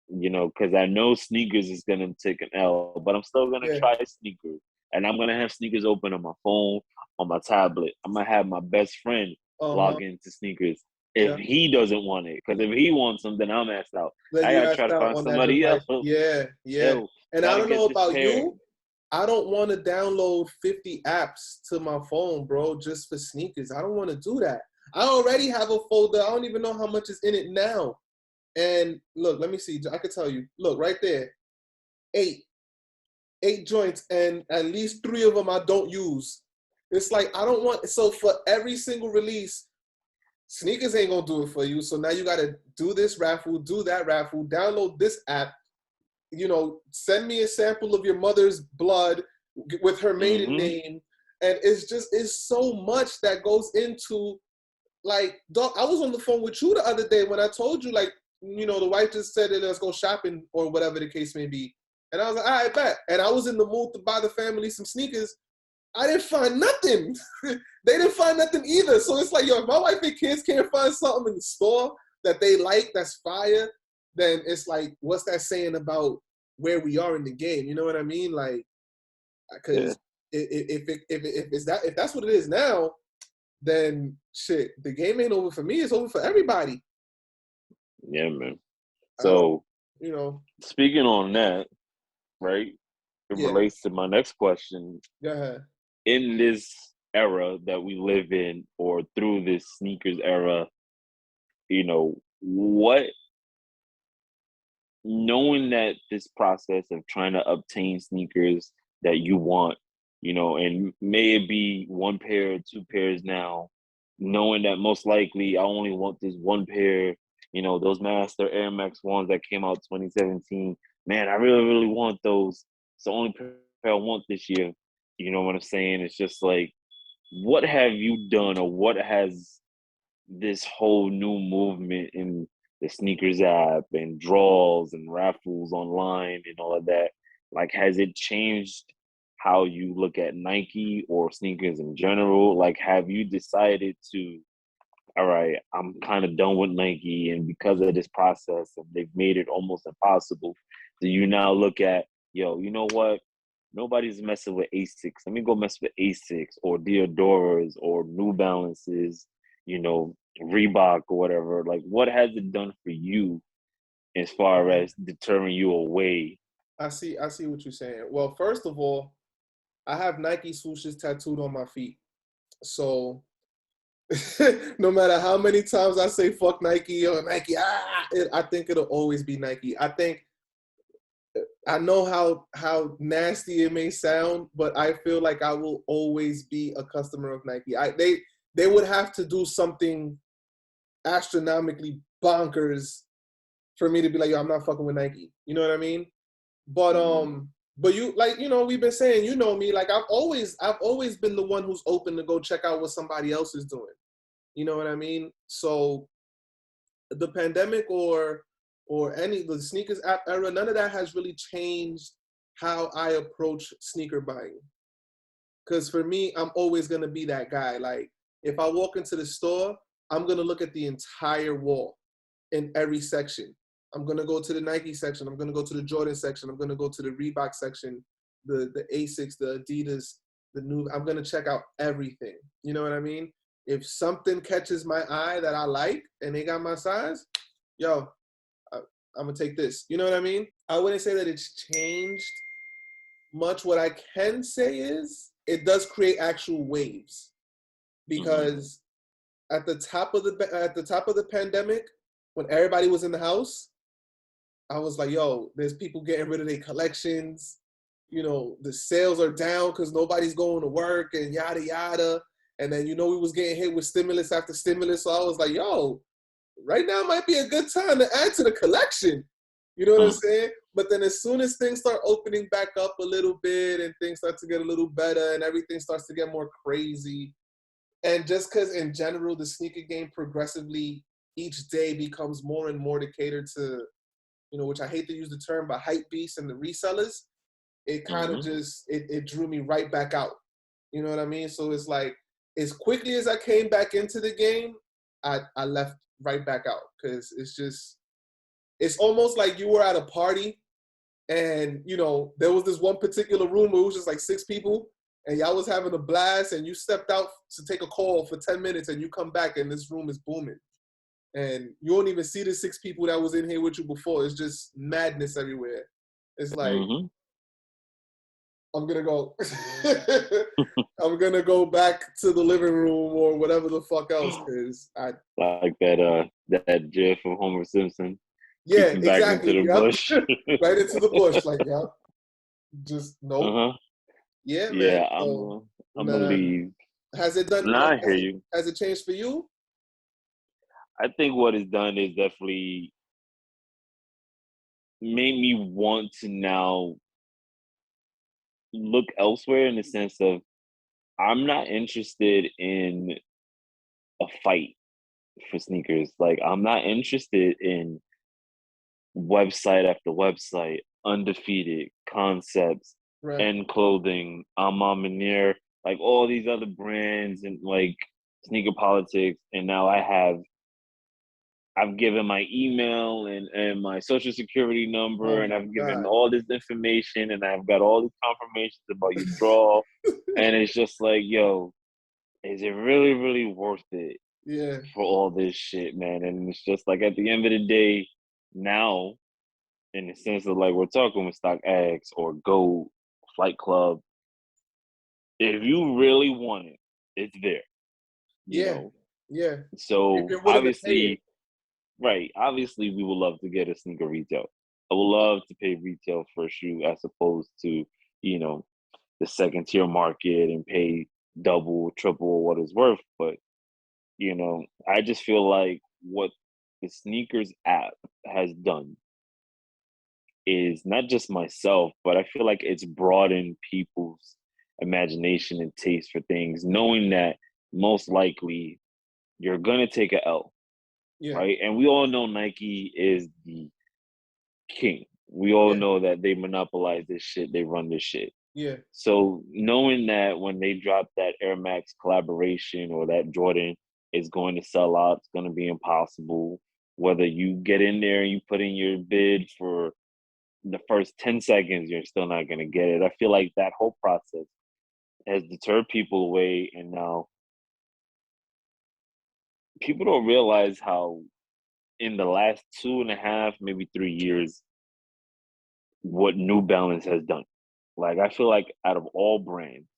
you know, because I know sneakers is going to take an L, but I'm still going to Yeah. try sneakers. And I'm going to have sneakers open on my phone, on my tablet. I'm going to have my best friend Uh-huh. log into sneakers if Yeah. he doesn't want it. Because if he wants them, then I'm asked out. Then I you got to try asked to out find on that somebody else. device. Yeah. Yeah. Yo, And I got to don't get know this about pair. you. I don't want to download 50 apps to my phone, bro, just for sneakers. I don't want to do that. I already have a folder. I don't even know how much is in it now. And look, let me see. I could tell you. Look, right there. Eight joints, and at least 3 of them I don't use. It's like I don't want. So for every single release, sneakers ain't gonna do it for you. So now you gotta do this raffle, do that raffle, download this app. You know, send me a sample of your mother's blood with her maiden Mm-hmm. name, and it's so much that goes into, like, dog. I was on the phone with you the other day when I told you, like, you know, the wife just said, let's go shopping or whatever the case may be. And I was like, all right, bet. And I was in the mood to buy the family some sneakers. I didn't find nothing. They didn't find nothing either. So it's like, yo, if my wife and kids can't find something in the store that they like, that's fire, then it's like, what's that saying about where we are in the game? You know what I mean? Like, Yeah. because if that's what it is now, then shit, the game ain't over for me. It's over for everybody. Yeah, man. I don't, So you know. speaking on that, right? It Yeah. relates to my next question. Go ahead. In this era that we live in, or through this sneakers era, you know, what, knowing that this process of trying to obtain sneakers that you want, you know, and may it be one pair, two pairs now, knowing that most likely I only want this one pair, you know, those Master Air Max ones that came out 2017, man, I really, really want those. It's the only pair I want this year. You know what I'm saying? It's just like, what have you done, or what has this whole new movement in the sneakers app and draws and raffles online and all of that, like, has it changed how you look at Nike or sneakers in general? Like, have you decided to, all right, I'm kind of done with Nike, and because of this process and they've made it almost impossible, do you now look at, yo, you know what, nobody's messing with Asics. Let me go mess with Asics or Diodoras or New Balances, you know, Reebok or whatever. Like, what has it done for you as far as deterring you away? I see what you're saying. Well, first of all, I have Nike swooshes tattooed on my feet. So no matter how many times I say fuck Nike or Nike, I think it'll always be Nike. I know how nasty it may sound, but I feel like I will always be a customer of Nike. They would have to do something astronomically bonkers for me to be like, yo, I'm not fucking with Nike. You know what I mean? But you, like, you know, we've been saying, you know me, like I've always been the one who's open to go check out what somebody else is doing. You know what I mean? So the pandemic or any the sneakers app era, none of that has really changed how I approach sneaker buying. Because for me, I'm always gonna be that guy. Like if I walk into the store, I'm gonna look at the entire wall in every section. I'm gonna go to the Nike section. I'm gonna go to the Jordan section. I'm gonna go to the Reebok section, the Asics, the Adidas, I'm gonna check out everything. You know what I mean? If something catches my eye that I like and they got my size, yo, I'm gonna take this. You know what I mean? I wouldn't say that it's changed much. What I can say is it does create actual waves because at the top of the pandemic, when everybody was in the house, I was like, yo, there's people getting rid of their collections. You know, the sales are down because nobody's going to work and yada yada. And then we was getting hit with stimulus after stimulus. So I was like, yo, right now might be a good time to add to the collection. You know what I'm saying? But then as soon as things start opening back up a little bit and things start to get a little better and everything starts to get more crazy, and just because in general the sneaker game progressively each day becomes more and more to cater to, which I hate to use the term, but hype beasts and the resellers, it kind of just, it drew me right back out. You know what I mean? So it's like, as quickly as I came back into the game, I left right back out because it's almost like you were at a party and, there was this one particular room where it was just like 6 people and y'all was having a blast and you stepped out to take a call for 10 minutes and you come back and this room is booming. And you don't even see the 6 people that was in here with you before. It's just madness everywhere. It's like, I'm gonna go. I'm gonna go back to the living room or whatever the fuck else. Cause I like that GIF from Homer Simpson. Yeah, Creeping back exactly. into the bush. Right into the bush. Like, yeah, just nope. Yeah, man. Yeah, So, I'm gonna nah. leave. Has it done? Nah, I hear you. Has it changed for you? I think what it's done is definitely made me want to now look elsewhere in the sense of I'm not interested in a fight for sneakers. Like I'm not interested in website after website, undefeated concepts, Right. and clothing, Manir, like all these other brands and like sneaker politics. And now I've given my email and my social security number, Oh and my I've given God. all this information, and I've got all these confirmations about your draw. And it's just like, yo, is it really, really worth it Yeah. for all this shit, man? And it's just like at the end of the day, now, in the sense of like we're talking with StockX or Go, Flight Club, if you really want it, it's there, you Yeah. know? Yeah. If So you're willing to pay it. obviously, right. Obviously, we would love to get a sneaker retail. I would love to pay retail for a shoe as opposed to, you know, the second tier market and pay double, triple what it's worth. But, I just feel like what the sneakers app has done is not just myself, but I feel like it's broadened people's imagination and taste for things, knowing that most likely you're going to take a L, Yeah. right? And we all know Nike is the king. We all Yeah. know that they monopolize this shit. They run this shit. Yeah. So knowing that when they drop that Air Max collaboration or that Jordan is going to sell out, it's going to be impossible. Whether you get in there and you put in your bid for the first 10 seconds, you're still not going to get it. I feel like that whole process has deterred people away. And now people don't realize how in the last 2.5, maybe 3 years, what New Balance has done. Like I feel like out of all brands,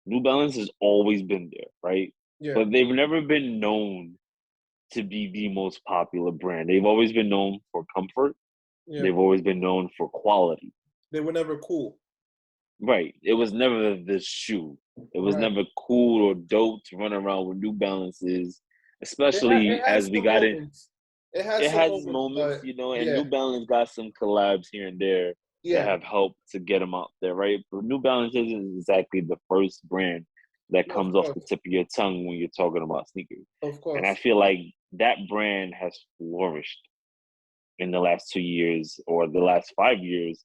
New Balance has always been there, right? Yeah. But they've never been known to be the most popular brand. They've always been known for comfort. Yeah. They've always been known for quality. They were never cool. Right. It was never the shoe. It was Right. never cool or dope to run around with New Balances, It especially had as we some got in. moments. It had It some has its moments, moments, but and New yeah. Balance got some collabs here and there that Yeah. have helped to get them out there, right? But New Balance isn't exactly the first brand that No, of comes off the course. tip of your tongue when you're talking about sneakers. Of And I course. feel like that brand has flourished in the last 2 years or the last 5 years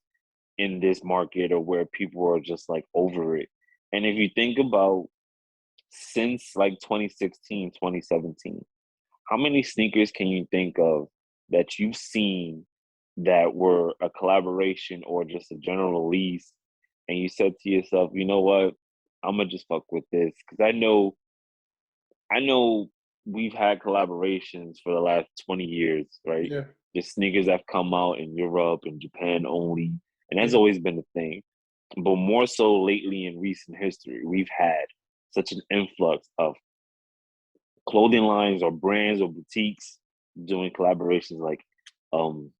in this market, or where people are just like over it. And if you think about since like 2016, 2017, how many sneakers can you think of that you've seen that were a collaboration or just a general release, and you said to yourself, you know what? I'm gonna just fuck with this because I know we've had collaborations for the last 20 years, right? Yeah, The sneakers have come out in Europe and Japan only, and that's yeah, always been a thing. But more so lately in recent history, we've had such an influx of clothing lines or brands or boutiques doing collaborations like um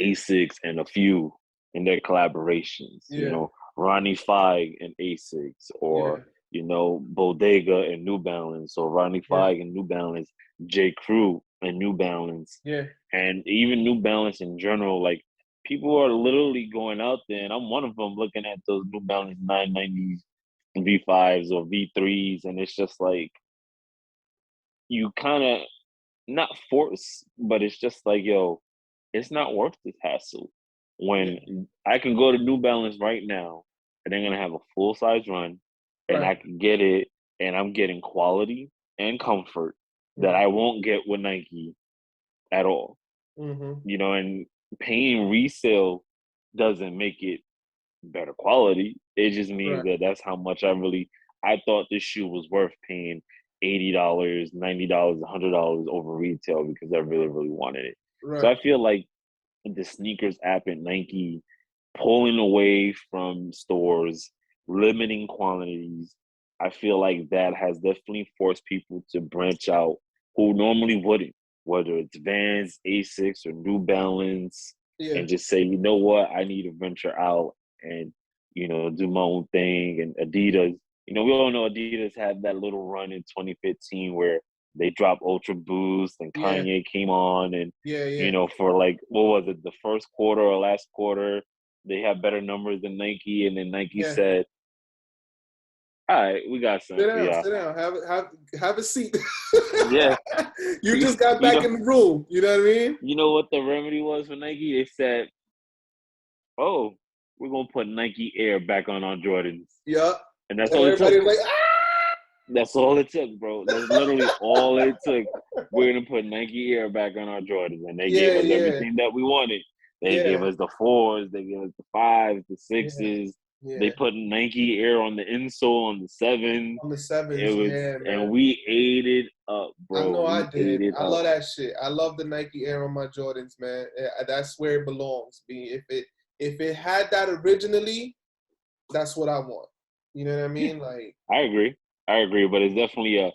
Asics and a few in their collaborations, yeah, Ronnie Fieg and Asics, or yeah, Bodega and New Balance, or Ronnie yeah, Fieg and New Balance, J. Crew and New Balance, yeah, and even New Balance in general. Like people are literally going out there, and I'm one of them looking at those New Balance 990s, V5s or V3s, and it's just like you kind of not force, but it's just like, yo, it's not worth this hassle. yeah. When I can go to New Balance right now and they're gonna have a full size run and Right. I can get it and I'm getting quality and comfort that Mm-hmm. I won't get with Nike at all. Mm-hmm. And paying resale doesn't make it better quality. It just means Right. that that's how much I thought this shoe was worth paying $80, $90, $100 over retail because I really, really wanted it. So Right. I feel like the sneakers app at Nike pulling away from stores, limiting quantities, I feel like that has definitely forced people to branch out who normally wouldn't, whether it's Vans, Asics, or New Balance, Yeah. and just say, you know what, I need to venture out and, do my own thing. And Adidas, we all know Adidas had that little run in 2015 where they dropped Ultra Boost and Yeah. Kanye came on and Yeah. Yeah. for like what was it, the first quarter or last quarter, they had better numbers than Nike, and then Nike Yeah. said, "All right, we got Sit something for down. y'all." Sit down. Have a seat. Yeah, You just got you back know, in the room. You know what I mean? you know what the remedy was for Nike? They said, "Oh, we're gonna put Nike Air back on our Jordans," Yup. and that's And all it took. everybody's like, ah! That's all it took, bro. That's literally all it took. We're gonna put Nike Air back on our Jordans, and they gave Yeah. us Yeah. everything that we wanted. They gave Yeah. us the fours, they gave us the fives, the Yeah. sixes. They Yeah. put Nike Air on the insole on the sevens. On the It sevens. was, Yeah, and man. we ate it up, I bro. know I We ate did. it I up. love that shit. I love the Nike Air on my Jordans, man. That's where it belongs. If it had that originally, that's what I want. You know what I Yeah, mean? Like, I agree. I agree, but it's definitely a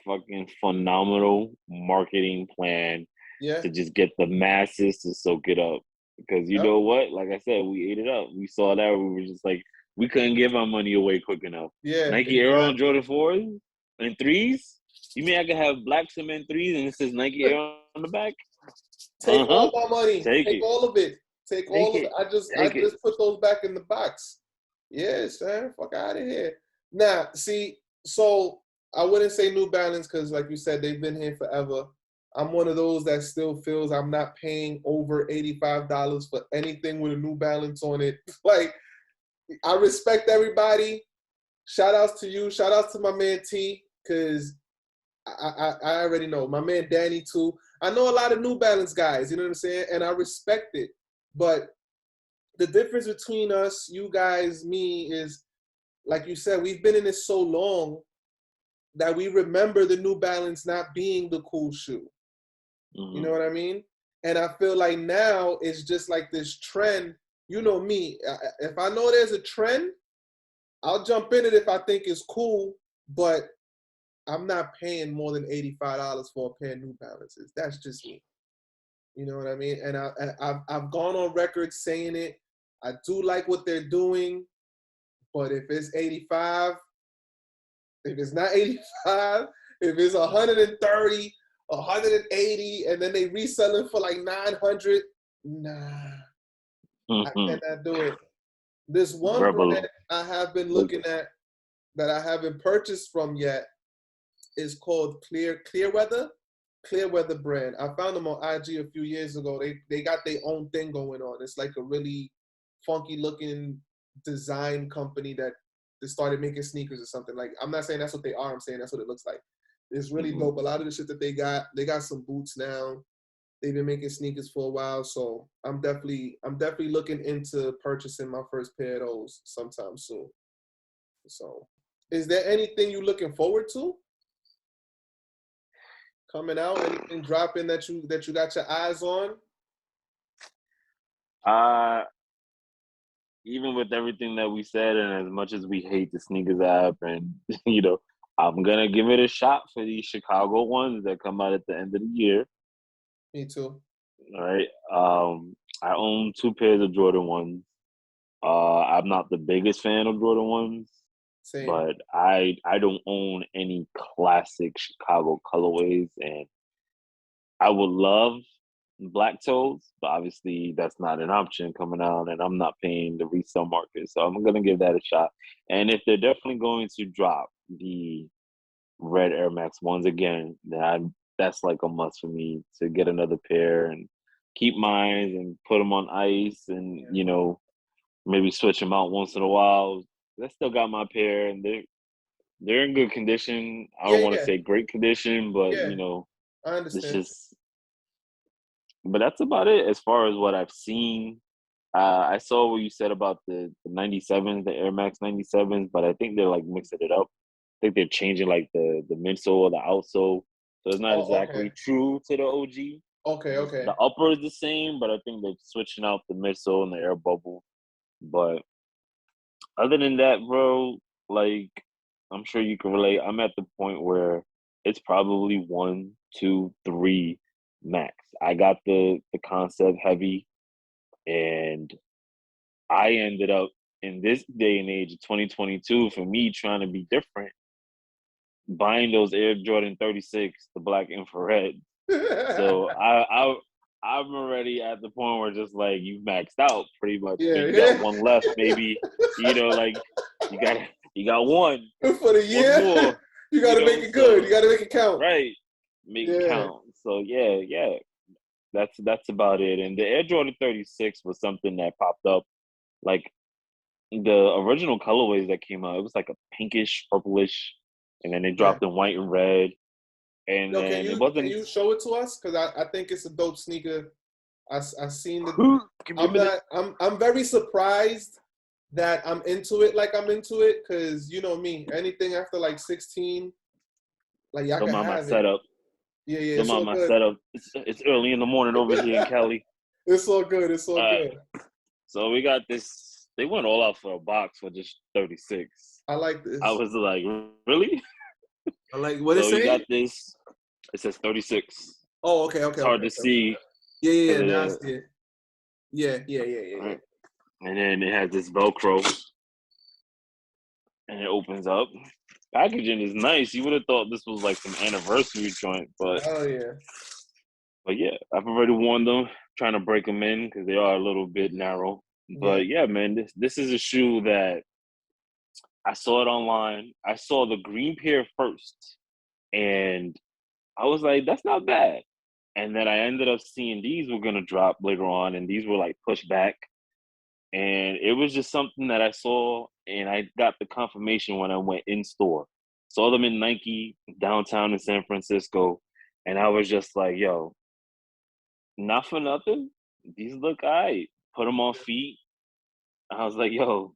fucking phenomenal marketing plan yeah, to just get the masses to soak it up. Because you yep, know what? Like I said, we ate it up. We saw that. We were just like, we couldn't give our money away quick enough. yeah, Nike Air on exactly. Jordan 4s and 3s? You mean I could have black cement 3s and it says Nike Air on the back? Take Uh-huh. all my money. Take Take it. all of it. Take Take all of it. it. I Take it. just put those back in the box. Yes, man. Fuck out of here. Now, see, so I wouldn't say New Balance because, like you said, they've been here forever. I'm one of those that still feels I'm not paying over $85 for anything with a New Balance on it. Like, I respect everybody. Shout outs to you. Shout outs to my man T, because I already know. My man Danny too. I know a lot of New Balance guys, you know what I'm saying? And I respect it. But the difference between us, you guys, me, is like you said, we've been in this so long that we remember the New Balance not being the cool shoe. You Mm-hmm. know what I mean? And I feel like now it's just like this trend. You know me. If I know there's a trend, I'll jump in it if I think it's cool. But I'm not paying more than $85 for a pair of New Balances. That's just me. You know what I mean? And I've gone on record saying it. I do like what they're doing, but if it's 85, if it's not 85, if it's 130, 180, and then they resell it for like 900, nah, I Mm-hmm. cannot do it. This one brand Rebel. I have been Look, looking at that I haven't purchased from yet is called Clearweather. Clearweather brand. I found them on IG a few years ago. They got their own thing going on. It's like a really funky looking design company that they started making sneakers or something. Like, I'm not saying that's what they are. I'm saying that's what it looks like. It's really mm-hmm. dope. A lot of the shit that they got some boots now. They've been making sneakers for a while, so I'm definitely looking into purchasing my first pair of those sometime soon. So, is there anything you looking forward to coming out? Anything dropping that you got your eyes on? Uh, Even with everything that we said, and as much as we hate the sneakers app, and I'm gonna give it a shot for these Chicago ones that come out at the end of the year. Me too. All right. I own 2 pairs of Jordan ones. I'm not the biggest fan of Jordan ones, Same. but I don't own any classic Chicago colorways, and I would love black toes, but obviously that's not an option coming out, and I'm not paying the resale market, so I'm gonna give that a shot. And if they're definitely going to drop the red Air Max ones again, then that's like a must for me to get another pair and keep mine and put them on ice, and maybe switch them out once in a while. I still got my pair, and they're in good condition. I don't Yeah, want to yeah, say great condition, but yeah. I it's understand. just. But that's about it as far as what I've seen. I saw what you said about the 97s, the Air Max 97s, but I think they're like mixing it up. I think they're changing like the midsole or the outsole, so it's not Oh, okay. exactly true to the OG. Okay, okay. The upper is the same, but I think they're switching out the midsole and the air bubble. But other than that, bro, like I'm sure you can relate. I'm at the point where it's probably 1, 2, 3 max. I got the concept heavy, and I ended up in this day and age of 2022, for me trying to be different, buying those Air Jordan 36, the black infrared. So I'm already at the point where just like you maxed out pretty much. Yeah, You got yeah. one left, maybe. Like you got For the one year, more. you got to make it good. You So got to make it count. right, make it Yeah. count. So yeah. That's about it. And the Air Jordan 36 was something that popped up. Like the original colorways that came out, it was like a pinkish, purplish, and then they Yeah. dropped in white and red. And Yo, then it can wasn't. you show it to us? Because I think it's a dope sneaker. I seen the. Give me a minute. I'm very surprised that I'm into it like I'm into it, because you know me, anything after like 16, like y'all Don't can mind my have it. setup. Yeah, yeah, Don't it's mind all my good. setup. It's early in the morning over here in Cali. It's all good. It's all Uh, good. so we got this. They went all out for a box for just 36. I like I this. was like, really? I like what it So you got say. this. It says 36. Oh, okay, okay, It's okay, hard to okay, okay. see Yeah, yeah, yeah. because of Now I the. see it. Yeah, yeah, yeah, yeah, yeah. Right. And then it has this Velcro, and it opens up. Packaging is nice. You would have thought this was like some anniversary joint, but Oh yeah. yeah, I've already worn them, trying to break them in because they are a little bit narrow. Yeah. But yeah, man, this is a shoe that I saw it online. I saw the green pair first, and I was like, that's not bad. And then I ended up seeing these were gonna drop later on, and these were like pushed back. And it was just something that I saw, and I got the confirmation when I went in store. Saw them in Nike downtown in San Francisco, and I was just like, yo, not for nothing. These look alright. Put them on feet. I was like, yo,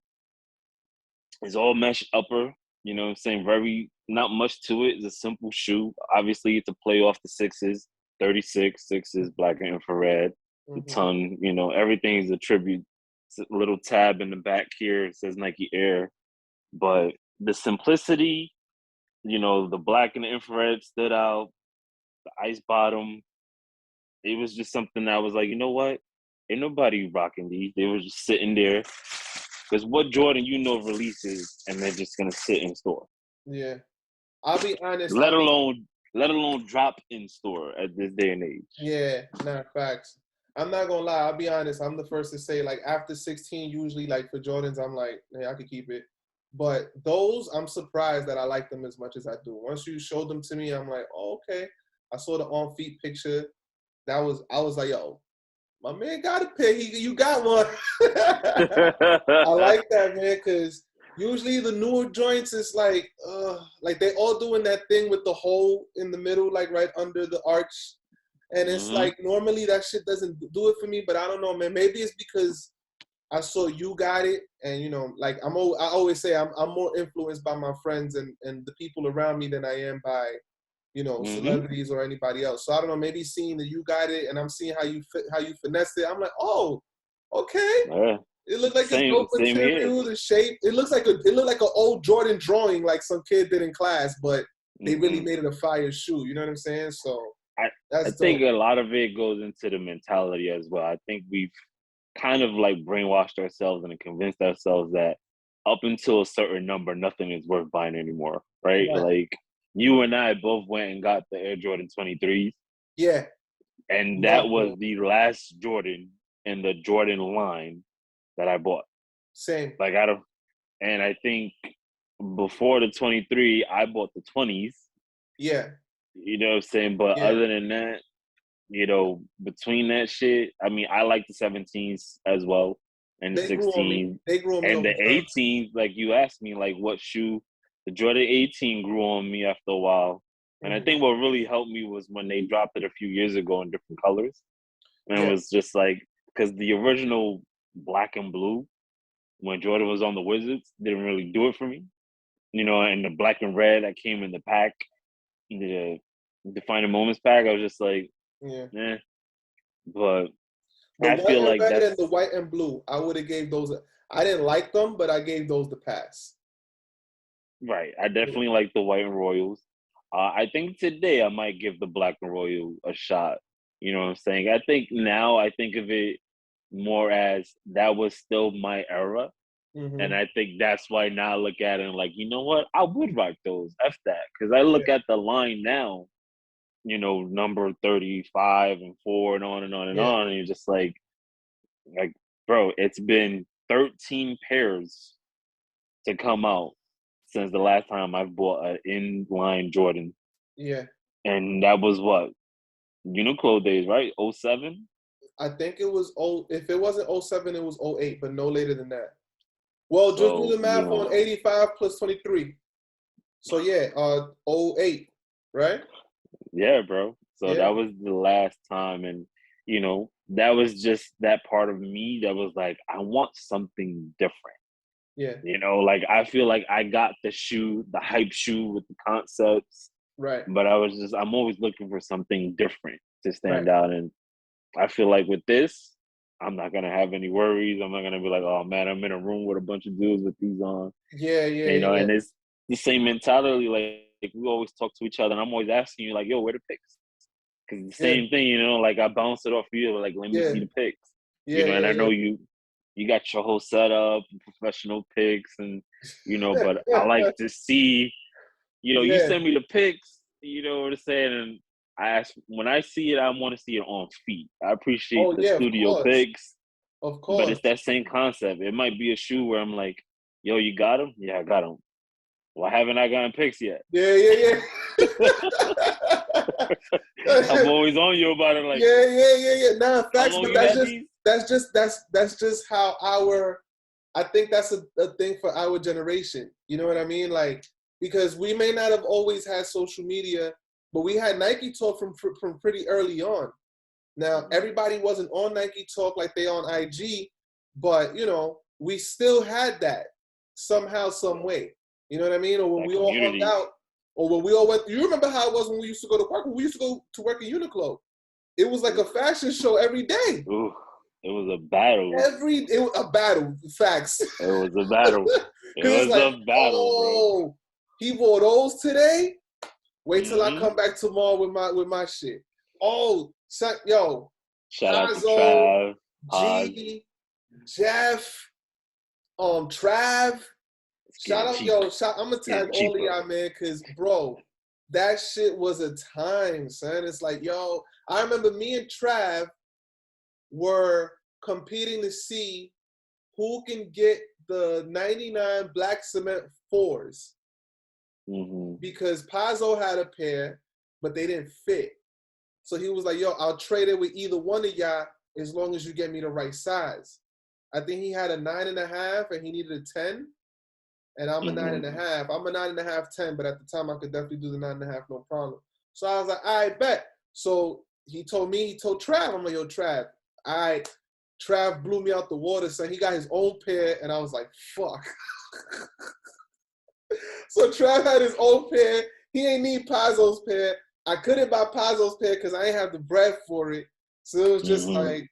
it's all mesh upper. You know what I'm saying? Very, not much to it. It's a simple shoe. Obviously, it's a play off the sixes, 36, sixes, black and infrared, the Mm-hmm. tongue, everything is a tribute. It's a little tab in the back here. It says Nike Air. But the simplicity, the black and the infrared stood out, the ice bottom. It was just something that I was like, you know what? Ain't nobody rocking these. They were just sitting there. Because what Jordan releases and they're just gonna sit in store. Yeah. I'll be honest. Let alone drop in store at this day and age. Yeah, nah, facts. I'm not gonna lie. I'll be honest. I'm the first to say, like, after 16, usually, like, for Jordans, I'm like, hey, I could keep it. But those, I'm surprised that I like them as much as I do. Once you showed them to me, I'm like, oh, okay. I saw the on feet picture. I was like, yo, my man got a pair. You got one. I like that, man, because usually the newer joints is like they all doing that thing with the hole in the middle, like right under the arch. And it's Mm-hmm. like normally that shit doesn't do it for me, but I don't know, man. Maybe it's because I saw you got it, and like I always say I'm more influenced by my friends and the people around me than I am by celebrities or anybody else. So I don't know, maybe seeing that you got it, and I'm seeing how you finessed it. I'm like, oh, okay. Yeah. It looked like it's Same dope material, here. the shape. It looked like an old Jordan drawing, like some kid did in class, but they really made it a fire shoe. You know what I'm saying? So I that's think dope. a lot of it goes into the mentality as well. I think we've kind of like brainwashed ourselves and convinced ourselves that up until a certain number, nothing is worth buying anymore, right? Right. Like you and I both went and got the Air Jordan 23s, Yeah. and that Love was them. the last Jordan in the Jordan line that I bought. Same. Like and I think before the 23, I bought the 20s. Yeah. You know what I'm saying? But Yeah. other than that, between that shit, I mean, I like the 17s as well, and the They grew on me. 16s, They grew on me and over the time. 18s. Like you asked me, like what shoe? The Jordan 18 grew on me after a while, and I Mm-hmm. think what really helped me was when they dropped it a few years ago in different colors, and it Yeah. was just like because the original black and blue when Jordan was on the Wizards didn't really do it for me, and the black and red that came in the pack, the Defining Moments pack, I was just like, Yeah. eh. But The I white feel and like red and the that's white and blue, I would have gave those. I didn't like them, but I gave those the pass. right. I definitely like the white and royals. I think today I might give the black and royal a shot. You know what I'm saying? I think now I think of it more as that was still my era. Mm-hmm. And I think that's why now I look at it and like, you know what? I would rock those. F that. Because I Yeah. look at the line now, number 35 and 4 and on and on and Yeah. on. And you're just like, bro, it's been 13 pairs to come out since the last time I've bought an inline Jordan. Yeah. And that was what? Uniqlo days, right? 07? I think it was if it wasn't '07, it was '08, but no later than that. Well, just do So, the math on 85 plus 23. So yeah, '08, right? yeah, bro. So that Yeah. was the last time. And, that was just that part of me that was like, I want something different. Yeah. Like I feel like I got the shoe, the hype shoe with the concepts, Right. but I'm always looking for something different to Right. stand out. And I feel like with this, I'm not gonna have any worries. I'm not gonna be like, oh man, I'm in a room with a bunch of dudes with these on. Yeah. Yeah. Yeah. And it's the same mentality. Like we always talk to each other, and I'm always asking you, like, yo, where the pics? Because the Yeah. same thing, like I bounce it off you, like, let me Yeah. see the pics. Yeah. And I Yeah. know you got your whole setup, professional pics, and but I like to see, you Yeah. send me the pics, what I'm saying, and when I see it, I want to see it on feet. I appreciate Oh the yeah, of studio course. pics, Of but it's course. that same concept. It might be a shoe where I'm like, yo, you got him? Yeah, I got him. Why haven't I gotten pics yet? Yeah. Yeah. I'm Yeah. always on you about it. Like, Yeah. Nah, how facts, long but you had these? that's just how I think that's a thing for our generation. You know what I mean? Like, because we may not have always had social media, but we had Nike Talk from pretty early on. Now, everybody wasn't on Nike Talk like they on IG, but we still had that somehow, some way. You know what I mean? Or when That we all hung community. out, or when we all went. You remember how it was when we used to go to work? When we used to go to work at Uniqlo, it was like a fashion show every day. Ooh, it was a battle. It was a battle. Facts. It was a battle. It Because it's was like, a battle, bro. oh, he wore those today. Wait till I Mm-hmm. come back tomorrow with my shit. Oh, yo, Shout out to Pazzo, Trav, Pod. G, Jeff, Trav. It's Shout getting out, cheaper. I'm gonna It's tag getting all of cheaper. y'all, man, because bro, that shit was a time, son. It's like, yo, I remember me and Trav were competing to see who can get the 99 black cement 4s. Mm-hmm. Because Pazzo had a pair, but they didn't fit. So he was like, yo, I'll trade it with either one of y'all as long as you get me the right size. I think he had a 9.5 and he needed a 10. And I'm a 9.5. I'm a 9.5, 10, but at the time I could definitely do the 9.5, no problem. So I was like, I bet. So he told Trav, I'm like, yo, Trav, all right, Trav blew me out the water, so he got his own pair, and I was like, fuck. So Trav had his own pair. He ain't need Pazzo's pair. I couldn't buy Pazzo's pair because I ain't have the bread for it. So it was just like,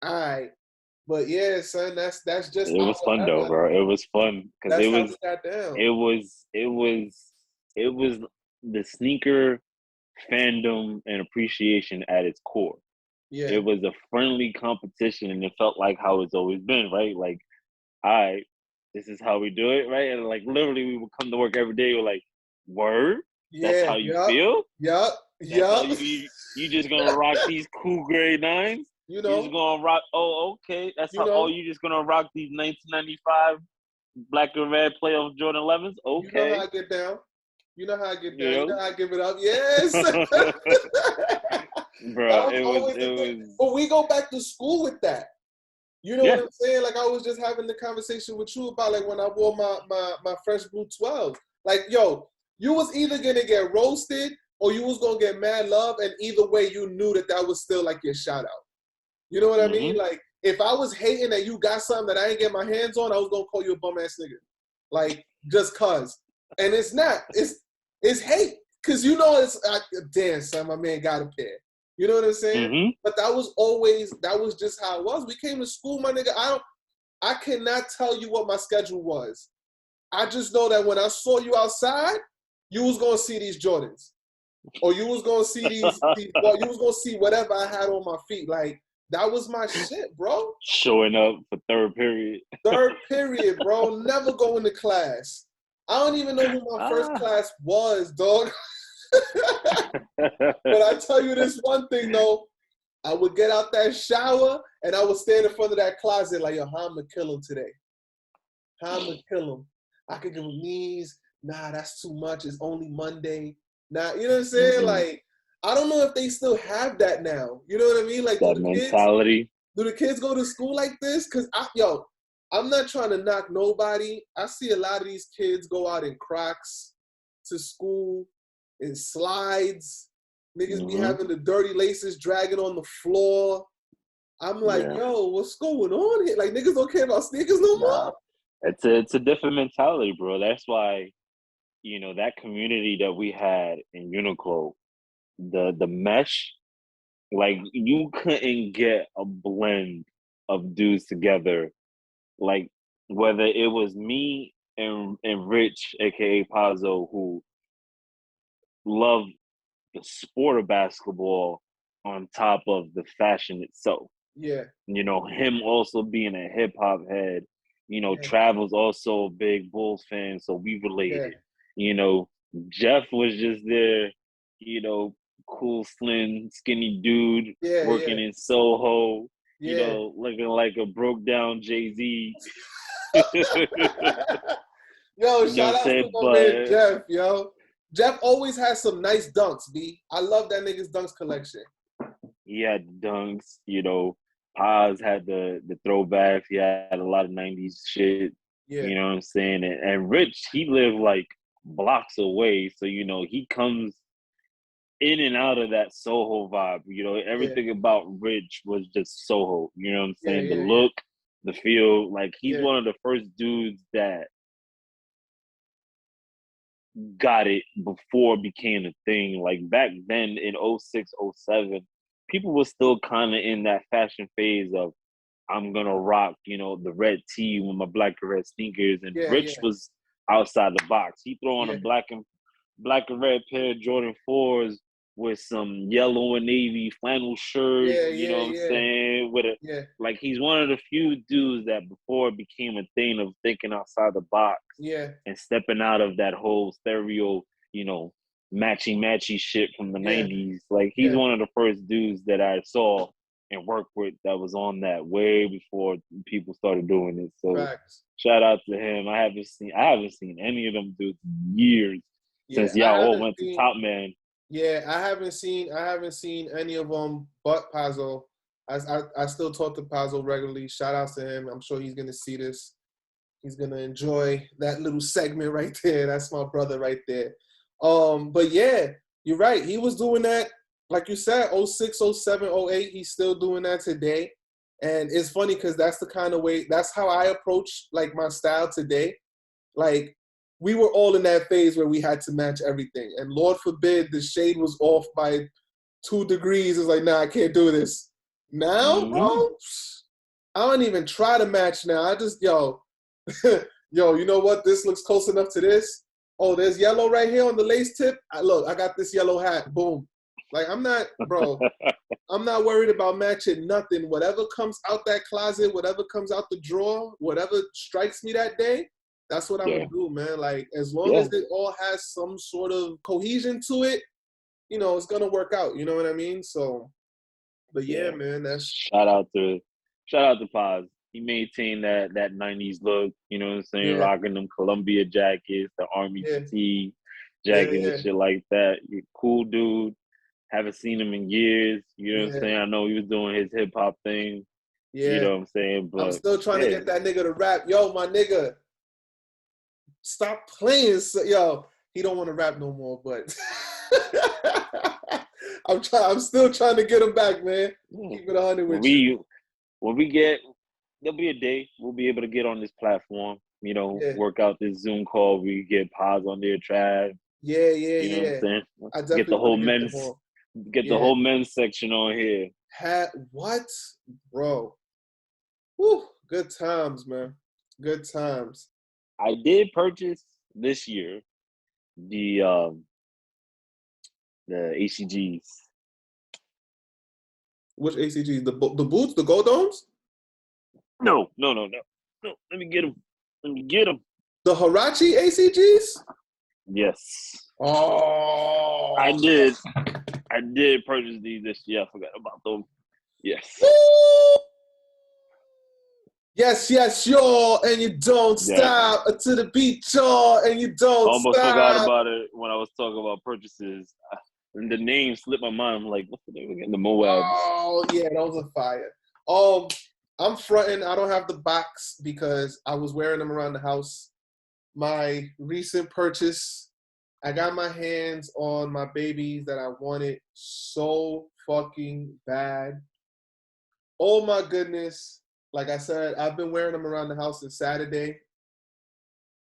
all right. But yeah, son, that's just it was fun though, bro. It was fun because that's how we got down. It was the sneaker fandom and appreciation at its core. Yeah. It was a friendly competition, and it felt like how it's always been, right? Like, all right, this is how we do it, right? And like literally, we would come to work every day. We're like, word, that's how you feel. Yep. You just gonna rock these cool grade 9s. You know, you're just gonna rock. Oh, okay. That's how. Oh, you just gonna rock these 1995 black and red playoff Jordan 11s. Okay. You know how I get down. You know how I get down. You know how I give it up. Yes. Bro, it was. But we go back to school with that. You know what I'm saying? Like I was just having the conversation with you about like when I wore my fresh blue 12. Like, yo, you was either gonna get roasted or you was gonna get mad love, and either way, you knew that was still like your shout out. You know what I mean? Like if I was hating that you got something that I ain't get my hands on, I was gonna call you a bum ass nigga. Like just cause. And it's not. It's hate. Cause you know it's damn son, my man got a pair. You know what I'm saying? But that was just how it was. We came to school, my nigga. I cannot tell you what my schedule was. I just know that when I saw you outside, you was gonna see these Jordans. Or you was gonna see you was gonna see whatever I had on my feet. Like that was my shit, bro. Showing up for third period. Third period, bro. Never going to class. I don't even know who my first class was, dog. But I tell you this one thing, though. I would get out that shower, and I would stand in front of that closet like, yo, how I'm going to kill him today? How I'm going to kill him? I could give him knees. Nah, that's too much. It's only Monday. Nah, you know what I'm saying? Like, I don't know if they still have that now. You know what I mean? Like, that mentality. Do the kids go to school like this? Because, I'm not trying to knock nobody. I see a lot of these kids go out in Crocs to school, in slides. Niggas be having the dirty laces dragging on the floor. I'm like, yo, what's going on here? Like, niggas don't care about sneakers no more. It's a different mentality, bro. That's why, that community that we had in Uniqlo, the mesh, like you couldn't get a blend of dudes together. Like whether it was me and Rich, aka Pazzo, who loved the sport of basketball on top of the fashion itself. Yeah. Him also being a hip hop head. Trav was also a big Bulls fan, so we related. Jeff was just there, cool, slim, skinny dude working in Soho, looking like a broke down Jay-Z. Yo, shout out to my man Jeff, yo. Jeff always has some nice dunks, B. I love that nigga's dunks collection. He had dunks, Paz had the throwbacks. He had a lot of 90s shit. Yeah. You know what I'm saying? And Rich, he lived like blocks away. So, he comes in and out of that Soho vibe. Everything about Rich was just Soho. You know what I'm saying? The look, the feel. Like, he's one of the first dudes that got it before it became a thing. Like, back then in 06, 07, people were still kind of in that fashion phase of, I'm going to rock, the red tee with my black and red sneakers. And Rich was outside the box. He throw on a black and red pair of Jordan 4s with some yellow and navy flannel shirt. You know what I'm saying? Like, he's one of the few dudes that before it became a thing of thinking outside the box and stepping out of that whole stereo, matchy shit from the 90s. Like, he's one of the first dudes that I saw and worked with that was on that way before people started doing it. So shout out to him. I haven't seen any of them dudes in years since y'all all went to Top Man. Yeah, I haven't seen any of them but Pazzo. I still talk to Pazzo regularly. Shout out to him. I'm sure he's gonna see this. He's gonna enjoy that little segment right there. That's my brother right there. But yeah, you're right. He was doing that, like you said, 06, 07, 08. He's still doing that today. And it's funny because that's the kind of way, that's how I approach like my style today. Like we were all in that phase where we had to match everything. And Lord forbid the shade was off by 2 degrees. It's like, nah, I can't do this. Now, bro, I don't even try to match now. I just, yo, you know what? This looks close enough to this. Oh, there's yellow right here on the lace tip. Look, I got this yellow hat. Boom. Like, I'm not, bro, I'm not worried about matching nothing. Whatever comes out that closet, whatever comes out the drawer, whatever strikes me that day, that's what I'm going to do, man. Like, as long as it all has some sort of cohesion to it, you know, it's going to work out. You know what I mean? So, but yeah, man, that's... Shout out to Paz. He maintained that 90s look, you know what I'm saying? Rocking them Columbia jackets, the Army fatigue jackets and shit like that. Cool dude. Haven't seen him in years. You know what I'm saying? I know he was doing his hip hop thing. You know what I'm saying? But I'm still trying to get that nigga to rap. Yo, my nigga, stop playing. Yo, he don't want to rap no more, but I'm still trying to get him back, man. Keep it 100 with you. When we get, there'll be a day we'll be able to get on this platform, you know, work out this Zoom call. We get Paz on there, Trav. You know what I'm saying? I definitely get the whole men's section on here. What? Bro. Woo. Good times, man. Good times. I did purchase this year the ACGs. Which ACGs? The boots? The gold domes? No. Let me get them. The Hirachi ACGs? Yes. Oh. I did purchase these this year. I forgot about them. Yes. Woo! Yes, y'all, and you don't stop to the beat, y'all, and you don't almost stop. Forgot about it when I was talking about purchases. And the name slipped my mind. I'm like, what's the name again? The Moabs. Oh, yeah, those are fire. I'm fronting. I don't have the box because I was wearing them around the house. My recent purchase, I got my hands on my babies that I wanted so fucking bad. Oh, my goodness. Like I said, I've been wearing them around the house since Saturday.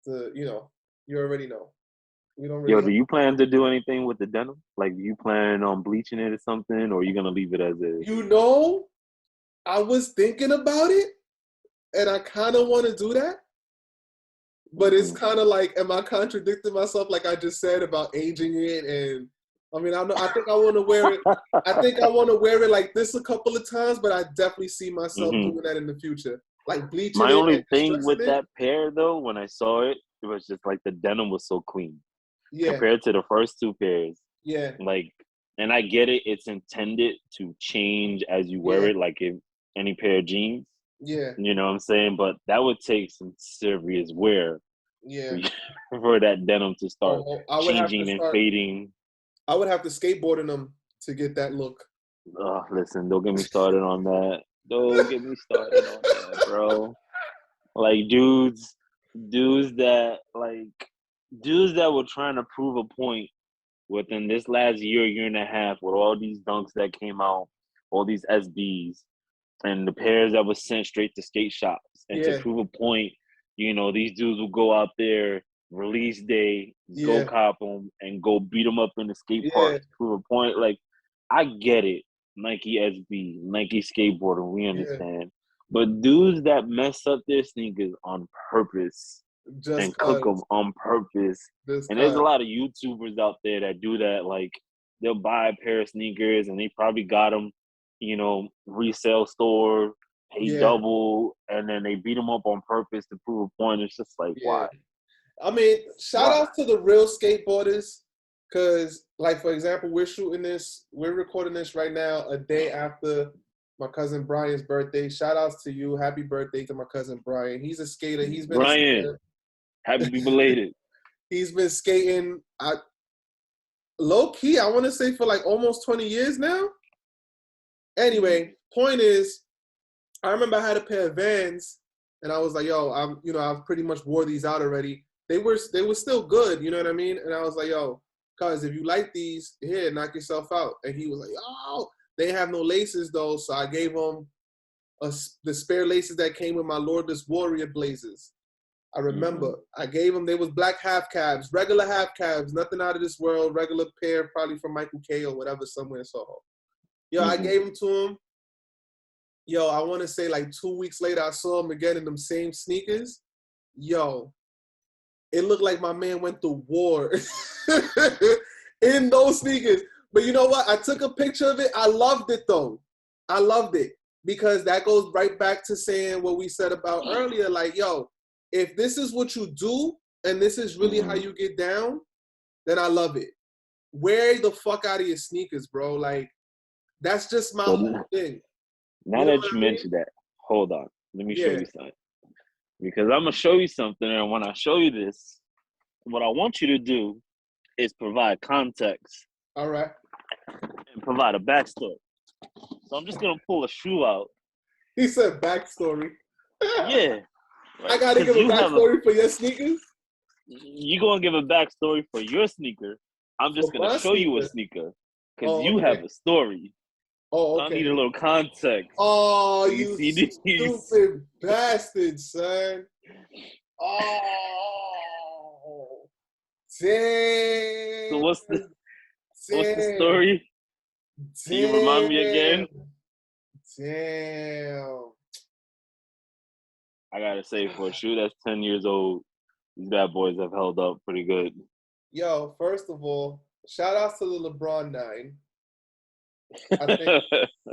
You already know. We don't really. Yo, do you plan to do anything with the denim? Like, do you plan on bleaching it or something, or are you gonna leave it as is? You know, I was thinking about it, and I kind of want to do that. But it's kind of like, am I contradicting myself? Like I just said about aging it, and I mean, I think I want to wear it. I think I want to wear it like this a couple of times, but I definitely see myself doing that in the future, like bleaching it. My only thing with that pair, though, when I saw it, it was just like the denim was so clean. Compared to the first 2 pairs. Like, and I get it, it's intended to change as you wear it, like if any pair of jeans. You know what I'm saying? But that would take some serious wear for that denim to start changing and fading. I would have to skateboard in them to get that look. Oh, listen, don't get me started on that. Don't get me started on that, bro. Like dudes that were trying to prove a point within this last year and a half with all these dunks that came out, all these SBs, and the pairs that were sent straight to skate shops. And to prove a point, you know, these dudes will go out there, release day, go cop them, and go beat them up in the skate park to prove a point. Like, I get it. Nike SB, Nike skateboarder, we understand. But dudes that mess up their sneakers on purpose and cook them on purpose. And there's a lot of YouTubers out there that do that. Like, they'll buy a pair of sneakers and they probably got them, you know, resale store, pay double, and then they beat them up on purpose to prove a point. It's just like, why? I mean, shout out to the real skateboarders. Because, like, for example, we're recording this right now a day after my cousin Brian's birthday. Shout outs to you. Happy birthday to my cousin Brian. He's a skater. He's been Brian, happy belated. He's been skating low key, I want to say for like almost 20 years now. Anyway, point is, I remember I had a pair of Vans and I was like, yo, I've pretty much wore these out already. They were still good, you know what I mean? And I was like, yo, cuz if you like these, here, knock yourself out. And he was like, oh, they have no laces though. So I gave him the spare laces that came with my Lordless Warrior blazers. I remember I gave them, they was black half cabs, regular half cabs, nothing out of this world, regular pair, probably from Michael K or whatever, somewhere in Soho. Yo, I gave them to him. Yo, I want to say like 2 weeks later, I saw him again in them same sneakers. Yo, it looked like my man went to war in those sneakers. But you know what? I took a picture of it. I loved it, though. I loved it because that goes right back to saying what we said about earlier. Like, yo, if this is what you do and this is really how you get down, then I love it. Wear the fuck out of your sneakers, bro. Like, that's just my whole thing. Now that you mentioned that, hold on. Let me show you something. Because I'm going to show you something, and when I show you this, what I want you to do is provide context. All right. And provide a backstory. So I'm just going to pull a shoe out. He said backstory. Yeah. Right? I got to give a backstory for your sneakers? You're going to give a backstory for your sneaker. I'm just going to show you a sneaker because you have a story. Oh, okay. I need a little context. Oh, you stupid bastard, son. Oh, damn. So what's the story? Can you remind me again? Damn. I got to say, for a shoe that's 10 years old, these bad boys have held up pretty good. Yo, first of all, shout out to the LeBron 9.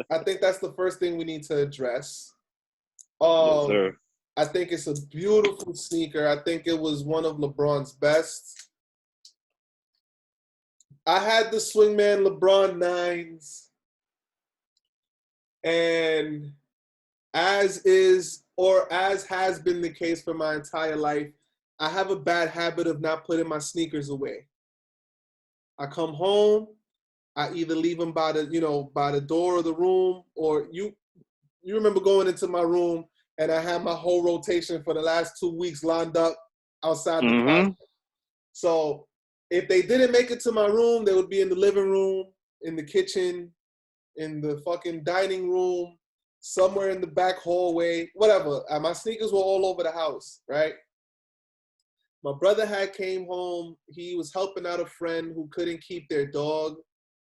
I think that's the first thing we need to address. Yes, sir. I think it's a beautiful sneaker. I think it was one of LeBron's best. I had the Swingman LeBron 9s. And as has been the case for my entire life, I have a bad habit of not putting my sneakers away. I come home, I either leave them by the door of the room, or you remember going into my room and I had my whole rotation for the last 2 weeks lined up outside the closet. So if they didn't make it to my room, they would be in the living room, in the kitchen, in the fucking dining room, somewhere in the back hallway, whatever. My sneakers were all over the house, right? My brother came home. He was helping out a friend who couldn't keep their dog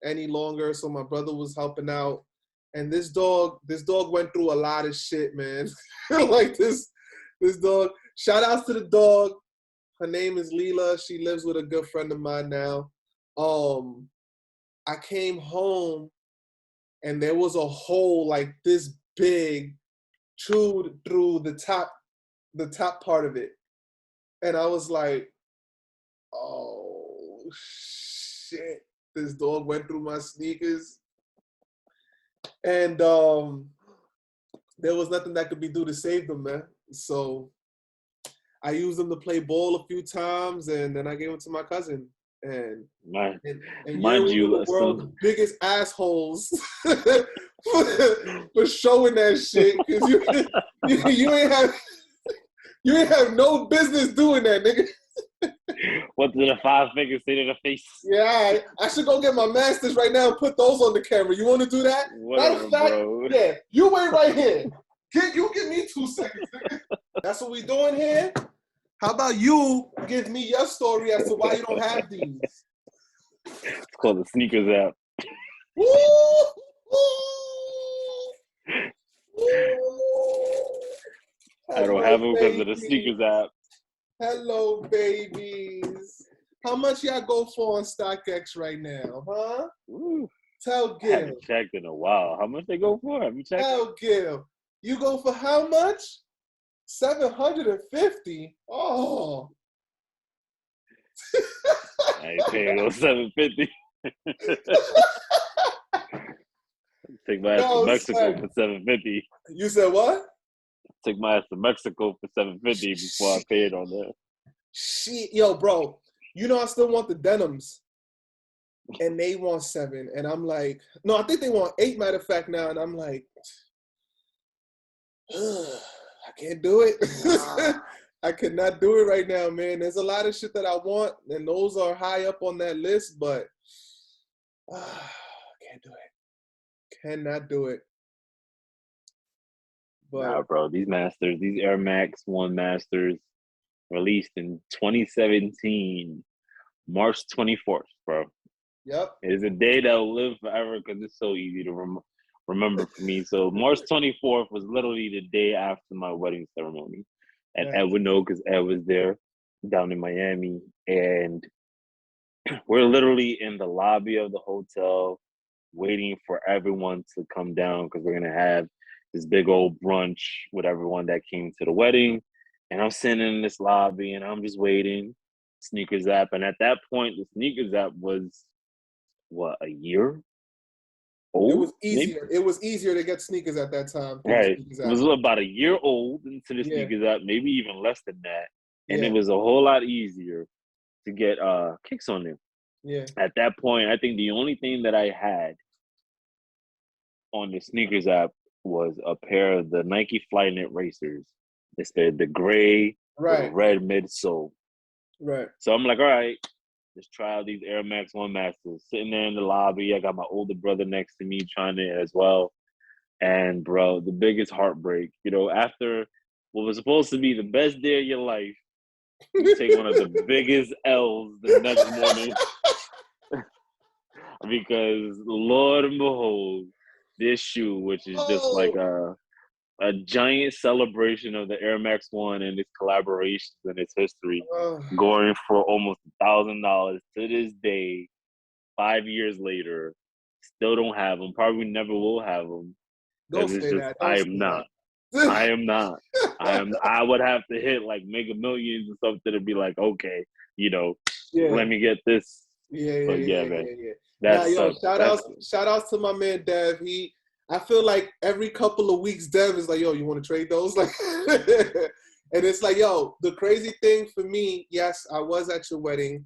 any longer, so my brother was helping out. And this dog went through a lot of shit, man. Like this dog. Shout outs to the dog. Her name is Leela. She lives with a good friend of mine now. I came home and there was a hole like this big, chewed through the top part of it. And I was like, oh shit. This dog went through my sneakers. And there was nothing that could be done to save them, man. So I used them to play ball a few times, and then I gave them to my cousin. And mind you're one of the world's biggest assholes for showing that shit, because you ain't have no business doing that, nigga. What did the 5 fingers say to the face? Yeah, I should go get my masters right now and put those on the camera. You want to do that? Whatever, bro. Yeah, you wait right here. You give me 2 seconds, nigga. That's what we doing here. How about you give me your story as to why you don't have these? It's called the Sneakers app. Woo! I don't have them because of the Sneakers app. Hello, babies. How much y'all go for on StockX right now, huh? Ooh. Tell Gil. I haven't checked in a while. How much they go for? Have you checked? Tell Gil. You go for how much? $750. Oh. I ain't paying no $750. Take my ass to Mexico for $750. You said what? Take my ass to Mexico for $750 before I pay it on there. Shit, yo, bro. You know I still want the denims, and they want 7, and I'm like, no, I think they want 8. Matter of fact, now, and I'm like, I can't do it. I could not do it right now, man. There's a lot of shit that I want, and those are high up on that list, but I can't do it. Cannot do it. Nah, But bro, these Air Max 1 Masters released in 2017, March 24th, bro. yep. It is a day that will live forever because it's so easy to remember for me. So March 24th was literally the day after my wedding ceremony. And Right. Ed would know because Ed was there down in Miami. And we're literally in the lobby of the hotel waiting for everyone to come down because we're going to have this big old brunch with everyone that came to the wedding. And I'm sitting in this lobby and I'm just waiting. Sneakers app. And at that point, the sneakers app was what, a year It old? was Maybe. easier. It was easier to get sneakers at that time through the Right. sneakers It was app. about a year old into the Yeah. sneakers app, maybe even less than that. And it Yeah. was a whole lot easier to get kicks on there. Yeah. At that point, I think the only thing that I had on the sneakers app was a pair of the Nike Flyknit racers. They said the gray with a Right. red midsole. Right. So I'm like, all right, let's try out these Air Max 1 Masters. Sitting there in the lobby, I got my older brother next to me trying it as well. And bro, the biggest heartbreak, after what was supposed to be the best day of your life, you take one of the biggest L's the next morning because Lord and behold, this shoe, which is just like Oh. a giant celebration of the Air Max 1 and its collaborations and its history, going for almost $1,000 to this day, 5 years later, still don't have them. Probably never will have them Don't because it's say just that. I Don't am say not. that. I am not. I would have to hit like Mega Millions or something to be like, okay, Yeah. let me get this. Yeah. But yeah, man, Yeah. that Nah, yo, sucks. That's shout outs to my man Dev. I feel like every couple of weeks Dev is like, yo, you want to trade those? Like, and it's like, yo, the crazy thing for me, yes, I was at your wedding,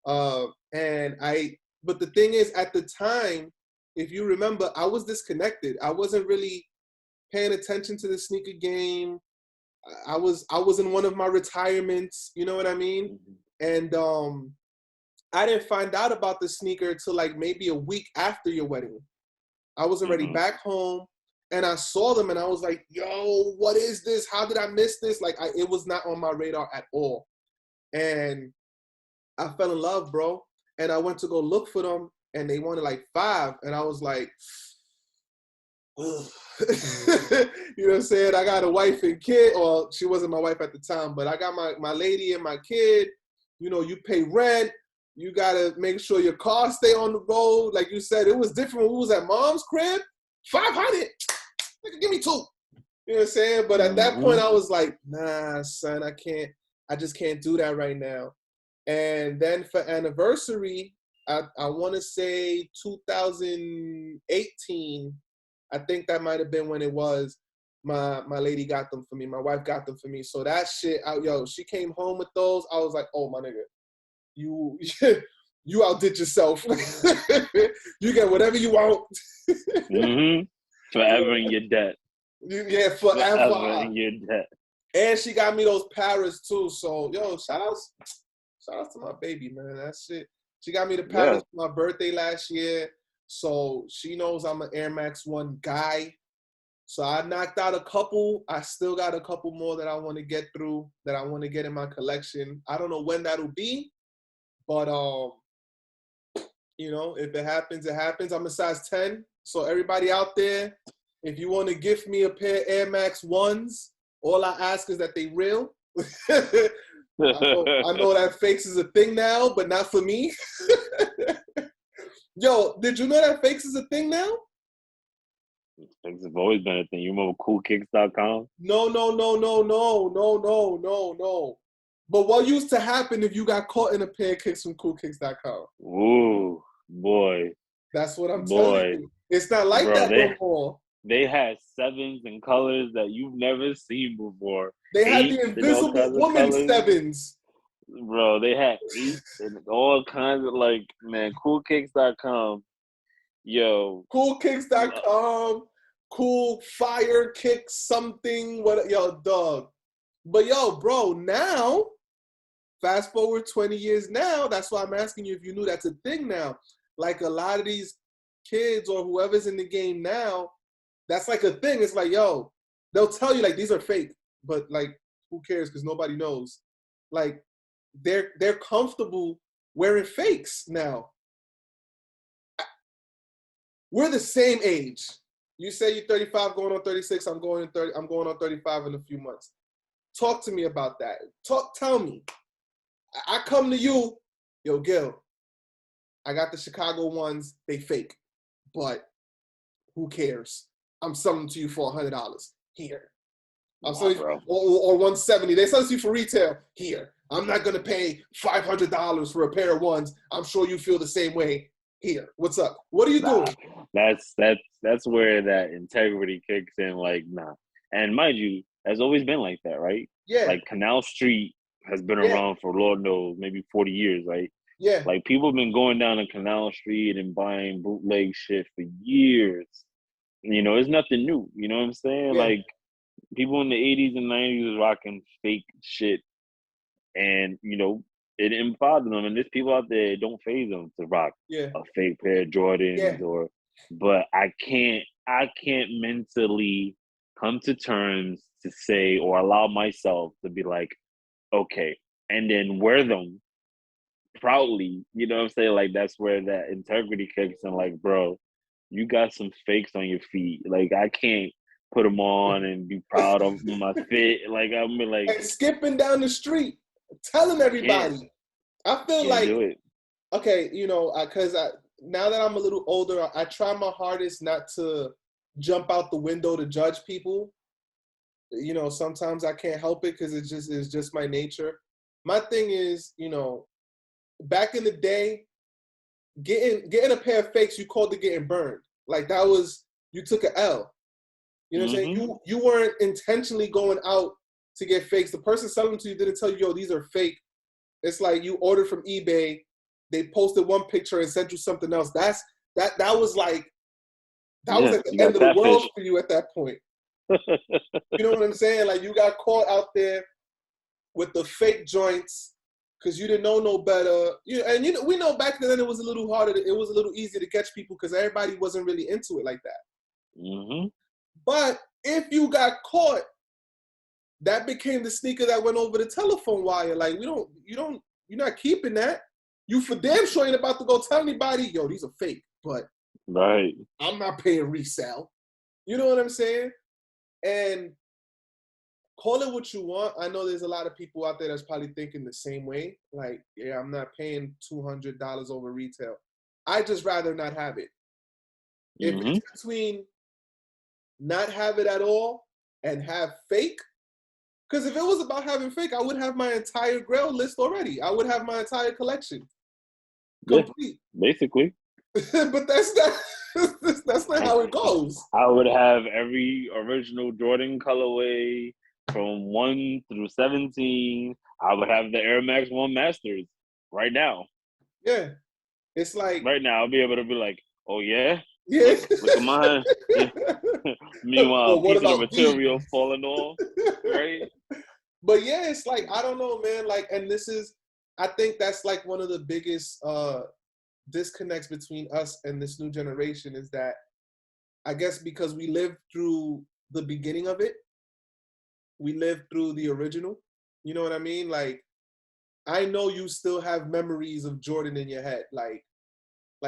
but the thing is, at the time, if you remember, I was disconnected. I wasn't really paying attention to the sneaker game. I was in one of my retirements, you know what I mean? And I didn't find out about the sneaker until like maybe a week after your wedding. I was already back home and I saw them and I was like, yo, what is this? How did I miss this? Like it was not on my radar at all. And I fell in love, bro. And I went to go look for them and they wanted like 5. And I was like, you know what I'm saying? I got a wife and kid, or she wasn't my wife at the time, but I got my lady and my kid. You pay rent. You gotta make sure your car stay on the road. Like you said, it was different when we was at mom's crib. 500, give me 2. You know what I'm saying? But at that point, I was like, nah, son, I just can't do that right now. And then for anniversary, I want to say 2018. I think that might have been when it was. My lady got them for me. My wife got them for me. So that shit, she came home with those. I was like, oh my nigga, you outdid yourself. You get whatever you want. Forever in your debt. Yeah, forever in your debt. And she got me those Paris too. So yo, shout outs to my baby, man. That shit. She got me the Paris for my birthday last year. So she knows I'm an Air Max 1 guy. So I knocked out a couple. I still got a couple more that I want to get through, that I want to get in my collection. I don't know when that'll be, but if it happens, it happens. I'm a size 10. So everybody out there, if you want to gift me a pair of Air Max 1s, all I ask is that they real. I know that fakes is a thing now, but not for me. Yo, did you know that fakes is a thing now? Fakes have always been a thing. You remember coolkicks.com? No. But what used to happen if you got caught in a pair of kicks from coolkicks.com? Ooh, boy. That's what I'm telling you. It's not like that no more. They had 7s and colors that you've never seen before. They had the Invisible Woman 7s. Bro, they had 8s and all kinds of coolkicks.com. Yo. Coolkicks.com. Cool fire kick something. Yo, dog. But yo, bro, now, fast forward 20 years now, that's why I'm asking you if you knew that's a thing now. Like a lot of these kids or whoever's in the game now, that's like a thing. It's like, yo, they'll tell you like these are fake, but like who cares? Because nobody knows. Like they're comfortable wearing fakes now. We're the same age. You say you're 35, going on 36. I'm going on 35 in a few months. Talk to me about that. Tell me. I come to you, yo, Gil. I got the Chicago ones. They fake, but who cares? I'm selling them to you for $100 here. I'm selling or $170. They sell it to you for retail here. I'm not gonna pay $500 for a pair of ones. I'm sure you feel the same way here. What's up? What are you doing? That's where that integrity kicks in. Like, nah. And mind you, has always been like that, right? Yeah. Like Canal Street has been around for Lord knows maybe 40 years, right? Yeah. Like people have been going down to Canal Street and buying bootleg shit for years. You know, it's nothing new. You know what I'm saying? Yeah. Like people in the 80s and 90s was rocking fake shit, and you know it didn't bother them. And there's people out there it don't faze them to rock a fake pair of Jordans or. But I can't mentally come to terms to say or allow myself to be like, okay, and then wear them proudly. You know what I'm saying? Like that's where that integrity kicks in. Like, bro, you got some fakes on your feet. Like I can't put them on and be proud of my fit. Like I'm like and skipping down the street, telling everybody. I feel like okay, you know, because now that I'm a little older, I try my hardest not to jump out the window to judge people. You know, sometimes I can't help it because it's just my nature. My thing is, you know, back in the day, getting a pair of fakes, you called it getting burned. Like that was you took an L. You know what I'm saying? You weren't intentionally going out to get fakes. The person selling them to you didn't tell you, yo, these are fake. It's like you ordered from eBay. They posted one picture and sent you something else. That was like was at the end of the world for you at that point. You know what I'm saying? Like you got caught out there with the fake joints because you didn't know no better. We know back then it was a little harder. It was a little easier to catch people because everybody wasn't really into it like that. But if you got caught, that became the sneaker that went over the telephone wire. Like you're not keeping that. You for damn sure ain't about to go tell anybody, yo, these are fake. But I'm not paying resale. You know what I'm saying? And call it what you want. I know there's a lot of people out there that's probably thinking the same way. Like, yeah, I'm not paying $200 over retail. I just rather not have it. If it's between not have it at all and have fake, because if it was about having fake, I would have my entire Grail list already. I would have my entire collection complete. Yeah, basically. But that's not how it goes. I would have every original Jordan colorway from 1 through 17. I would have the Air Max 1 Masters right now. Yeah. It's like right now I'll be able to be like, oh yeah? Yeah. Look at mine. Meanwhile, piece of the material falling off. Right? But yeah, it's like, I don't know, man. Like, and I think that's like one of the biggest disconnects between us and this new generation is that I guess because we lived through the beginning of it, we lived through the original. You know what I mean? Like, I know you still have memories of Jordan in your head, like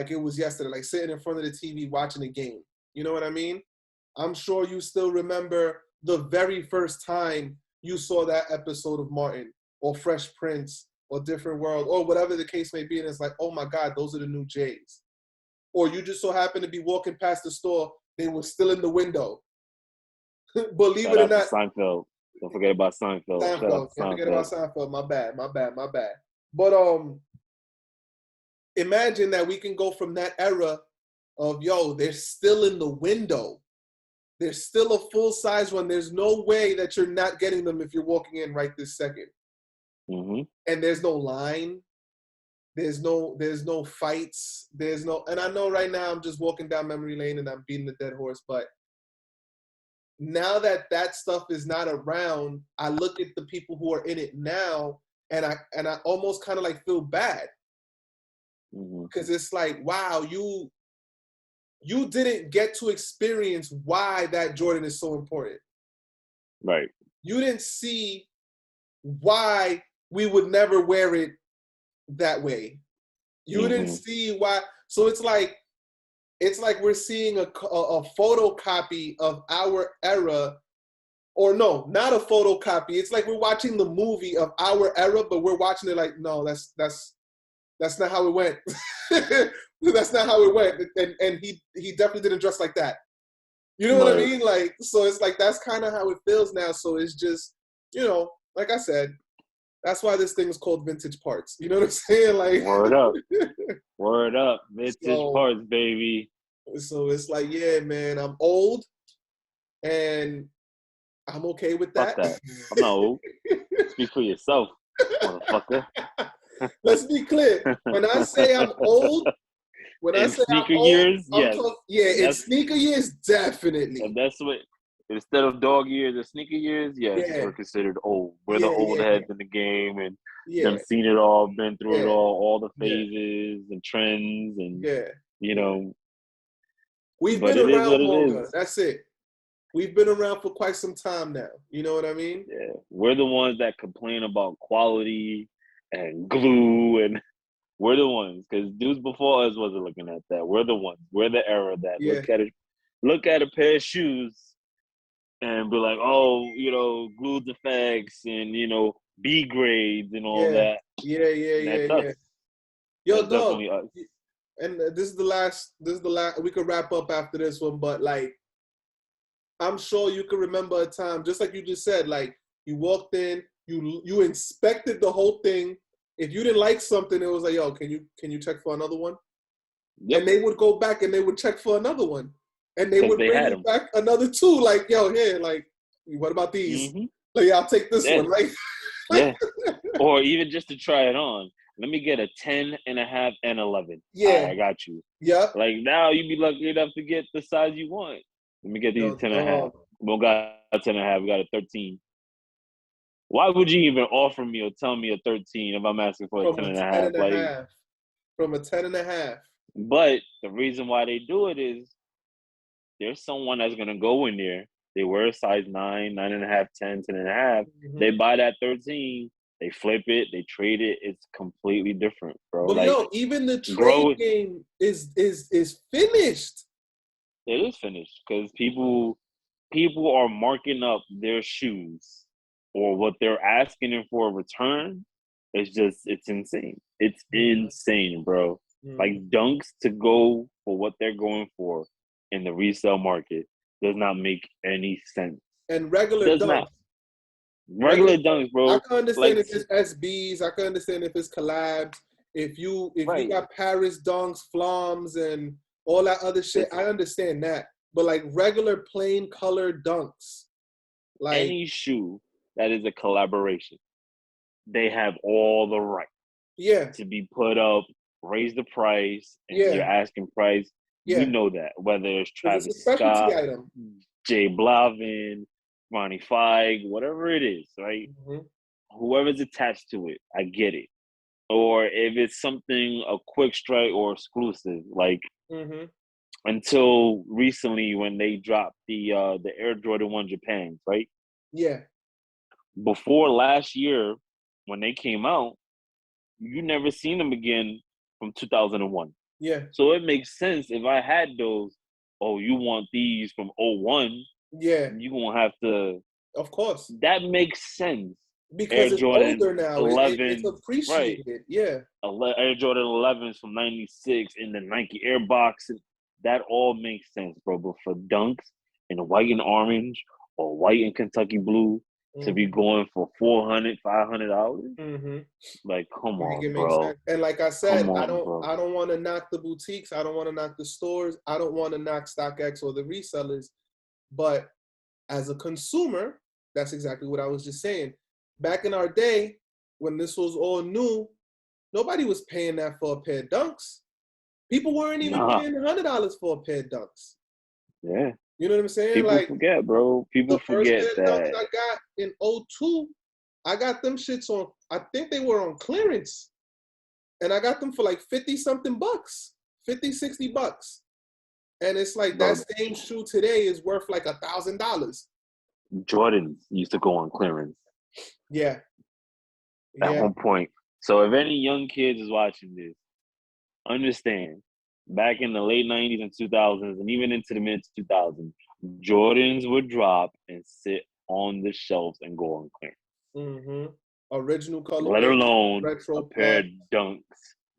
it was yesterday, like sitting in front of the TV watching a game. You know what I mean? I'm sure you still remember the very first time you saw that episode of Martin or Fresh Prince or Different World or whatever the case may be, and it's like, oh my God, those are the new Jays. Or you just so happen to be walking past the store, they were still in the window. Believe it or not. Seinfeld. Don't forget about Seinfeld. Can't forget about Seinfeld. My bad. But imagine that we can go from that era of, yo, they're still in the window. There's still a full-size one. There's no way that you're not getting them if you're walking in right this second. And there's no line. There's no fights. And I know right now I'm just walking down memory lane and I'm beating the dead horse, but now that stuff is not around, I look at the people who are in it now and I almost kind of like feel bad. Because it's like, wow, you didn't get to experience why that Jordan is so important. Right. You didn't see why we would never wear it that way. You didn't see why. So it's like we're seeing a photocopy of our era, or no, not a photocopy. It's like we're watching the movie of our era, but we're watching it like, no, that's not how it went. That's not how it went. And he definitely didn't dress like that. You know what I mean? Like, so it's like that's kind of how it feels now. So it's just, like I said, that's why this thing is called vintage parts. You know what I'm saying? Like, word up, vintage parts, baby. So it's like, yeah, man, I'm old, and I'm okay with that. Fuck that. I'm not old. Speak for yourself, motherfucker. Let's be clear. When I say I'm old, in sneaker years, yes. In sneaker years, definitely. And that's what, instead of dog years or sneaker years, yes, we're considered old. We're the old heads in the game, and them seen it all, been through it all the phases and trends, and we've been around longer. That's it. We've been around for quite some time now. You know what I mean? Yeah, we're the ones that complain about quality and glue, and we're the ones, because dudes before us wasn't looking at that. We're the ones. We're the era that look at a pair of shoes and be like, oh, glue defects and B grades and all that. Yeah. That's us. Yo, that's dog. Definitely us. And this is the last. We could wrap up after this one, but like, I'm sure you can remember a time, just like you just said, like you walked in, you inspected the whole thing. If you didn't like something, it was like, yo, can you check for another one? Yep. And they would go back and they would check for another one. And they would bring you back another two. Like, yo, here, like, what about these? Mm-hmm. Like, yeah, I'll take this one, right? Yeah. Or even just to try it on. Let me get a 10.5 and 11. Yeah. I got you. Yeah. Like, now you'd be lucky enough to get the size you want. Let me get these 10.5. We don't got a 10.5. We got a 13. Why would you even offer me or tell me a 13 if I'm asking for a 10.5? Like, from a 10.5. But the reason why they do it is there's someone that's gonna go in there. They wear a size 9, 9.5, 10, 10.5. Mm-hmm. They buy that 13. They flip it. They trade it. It's completely different, bro. But like, even the trade game is finished. It is finished because people are marking up their shoes or what they're asking them for a return. It's insane. It's insane, bro. Like, dunks to go for what they're going for in the resale market does not make any sense. And regular dunks. Regular dunks, bro. I can understand if it's SBs. I can understand if it's collabs. If you got Paris dunks, floms, and all that other shit, I understand that. But like regular plain colored dunks, like any shoe that is a collaboration, they have all the right to be put up, raise the price, and your asking price. We know that, whether it's Travis Scott, Jay Blavin, Ronnie Feig, whatever it is, right? Mm-hmm. Whoever's attached to it, I get it. Or if it's something, a quick strike or exclusive, like until recently when they dropped the Air Jordan 1 Japan, right? Yeah. Before last year, when they came out, you never seen them again from 2001. Yeah. So it makes sense if I had those. Oh, you want these from 01? Yeah. You're gonna have to. Of course. That makes sense. Because Air it's Jordan older now. 11, it's appreciated. Right. Yeah. Air Jordan 11s from '96 in the Nike Air boxes. That all makes sense, bro. But for dunks in white and orange or white and Kentucky blue to be going for $400, $500, like, come on, bro. And like I said, I don't want to knock the boutiques. I don't want to knock the stores. I don't want to knock StockX or the resellers. But as a consumer, that's exactly what I was just saying. Back in our day, when this was all new, nobody was paying that for a pair of dunks. People weren't even paying $100 for a pair of dunks. Yeah. You know what I'm saying? People like, forget, bro. People forget that. The first pair of dunks I got in 2002, I got them shits on, I think they were on clearance. And I got them for like 50-something bucks, 50, 60 bucks. And it's like that same shoe today is worth like $1,000. Jordans used to go on clearance Yeah. at Yeah. one point. So if any young kids is watching this, understand, back in the late 90s and 2000s and even into the mid 2000s, Jordans would drop and sit on the shelves and go on clearance. Mm-hmm. Original Let colorway, alone a retro pair of pack. dunks.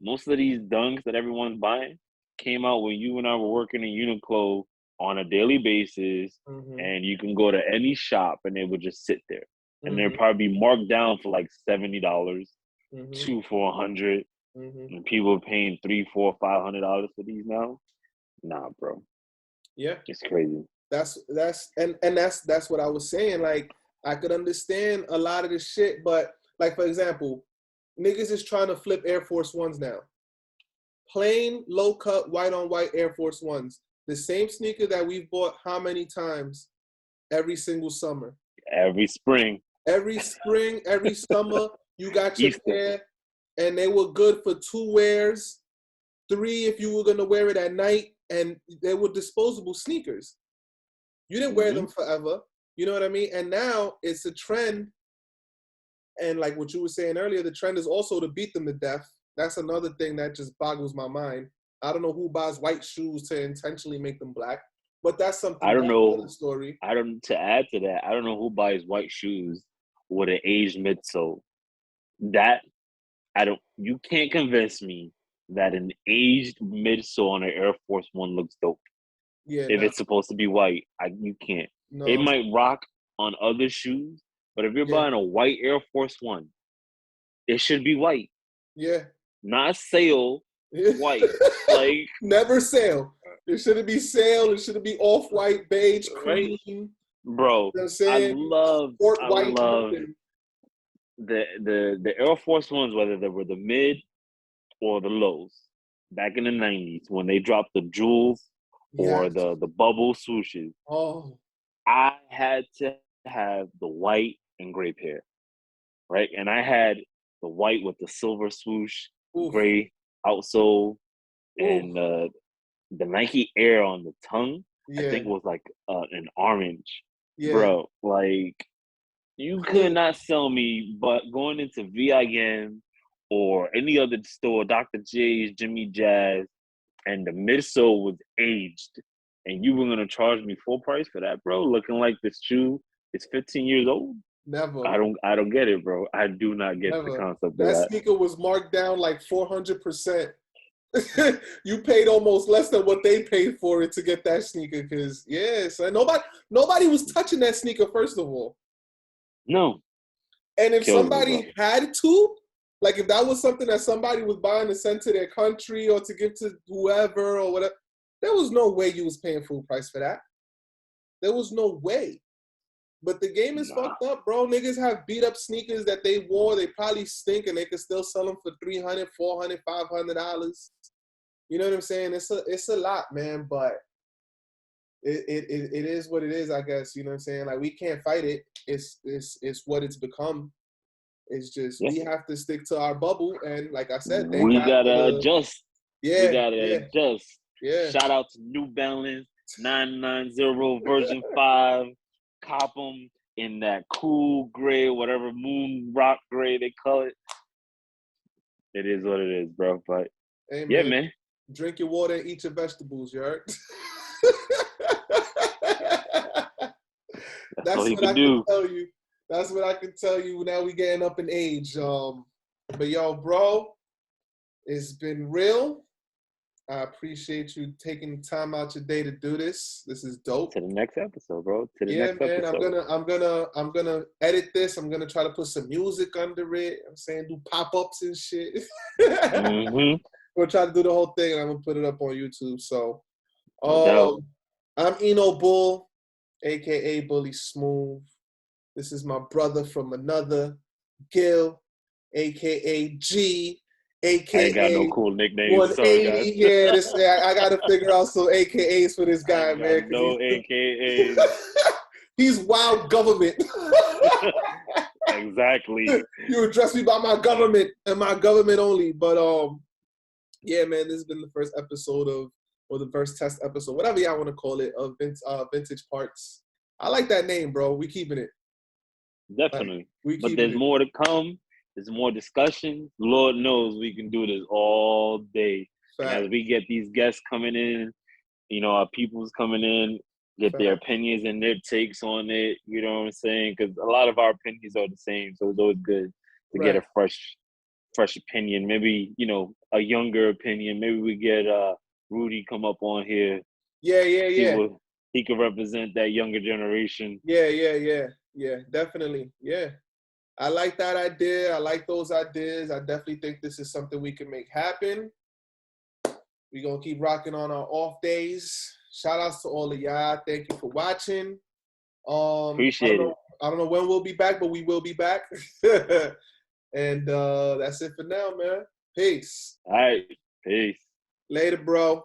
Most of these dunks that everyone's buying came out when you and I were working in Uniqlo on a daily basis, Mm-hmm. and you can go to any shop and they would just sit there. And they'd Mm-hmm. probably be marked down for like $70, Mm-hmm. two for 100, Mm-hmm. and people are paying $300, $400, $500 for these now. Nah, bro, Yeah. it's crazy. That's that's what I was saying. Like, I could understand a lot of the shit, but like, for example, niggas is trying to flip Air Force Ones now. Plain low cut white on white Air Force Ones. The same sneaker that we've bought how many times every single summer. Every spring, Every spring, every summer, you got your Easter. pair, and they were good for 2 wears, 3 if you were gonna wear it at night, and they were disposable sneakers. You didn't wear them forever. You know what I mean? And now it's a trend. And like what you were saying earlier, the trend is also to beat them to death. That's another thing that just boggles my mind. I don't know who buys white shoes to intentionally make them black, but that's something, I don't that's another know. story. To add to that, I don't know who buys white shoes with an aged midsole. That I don't. You can't convince me that an aged midsole on an Air Force One looks dope. Yeah, If no, it's supposed to be white, you can't. It no, might rock on other shoes, but if you're yeah, buying a white Air Force One, it should be white, yeah. not sail white. Like, Never sale. It shouldn't be sale. It shouldn't be off-white, beige, right, cream. You know bro? what I'm saying? Sport I white, love nothing. the Air Force Ones, whether they were the mid or the lows, back in the 90s when they dropped the jewels or Yes. the bubble swooshes. Oh, I had to have the white and gray pair, right? And I had the white with the silver swoosh, oof, gray outsole, oof. and the Nike Air on the tongue, I Yeah, think was like an orange. yeah. Bro, like, you could Clean. not sell me, but going into VIM or any other store, Dr. J's, Jimmy Jazz, and the midsole was aged, and you were gonna charge me full price for that, bro, looking like this shoe is 15 years old. Never, I don't get it, bro. I do not get the never. concept of That that. sneaker was marked down like 400%. You paid almost less than what they paid for it to get that sneaker. Cause yes, and nobody was touching that sneaker first of all. No, And if kills me, bro. somebody had to, like if that was something that somebody was buying to send to their country or to give to whoever or whatever, there was no way you was paying full price for that. There was no way. But the game is Nah. fucked up, bro. Niggas have beat up sneakers that they wore. They probably stink and they could still sell them for $300, $400, $500. You know what I'm saying? It's a lot, man. But it is what it is, I guess. You know what I'm saying? Like, we can't fight it. It's what it's become. It's just Yeah. we have to stick to our bubble. And like I said, thank We God for gotta the adjust. We yeah, gotta yeah, adjust. yeah. Shout out to New Balance 990 version 5. Cop them in that cool gray, whatever moon rock gray they call it. It is what it is, bro. But Hey, yeah, man, man. drink your water and eat your vegetables, you heard? That's all That's you what can I can do. tell you. That's what I can tell you. Now we getting up in age. But yo, bro, it's been real. I appreciate you taking time out your day to do this. This is dope. To the next episode, bro. To the Yeah, next man. episode. I'm gonna edit this. I'm gonna try to put some music under it. I'm saying do pop-ups and shit. Mm-hmm. We'll try to do the whole thing and I'm gonna put it up on YouTube. So No doubt. I'm Eno Bull, aka Bully Smooth. This is my brother from another, Gil, aka G, I ain't got no aka cool nicknames. Sorry, guys. 180. Yeah, I gotta figure out some AKAs for this I guy, ain't got man, because no AKAs. he's wild government. Exactly. You address me by my government and my government only. But yeah, man, this has been the first episode of, or the first test episode, whatever y'all want to call it, of Vintage Parts. I like that name, bro. We keeping it. Definitely. We But keeping there's it. more to come. There's more discussion. Lord knows we can do this all day. And Fact. as we get these guests coming in, our people's coming in, get their Fact. opinions and their takes on it. You know what I'm saying? Because a lot of our opinions are the same. So it's always good to get a Right. fresh opinion. Maybe, a younger opinion. Maybe we get Rudy come up on here. See Yeah. what he could represent that younger generation. Yeah. Definitely. Yeah. I like that idea. I like those ideas. I definitely think this is something we can make happen. We're going to keep rocking on our off days. Shout outs to all of y'all. Thank you for watching. Appreciate it. I don't know when we'll be back, but we will be back. And that's it for now, man. Peace. All right. Peace. Later, bro.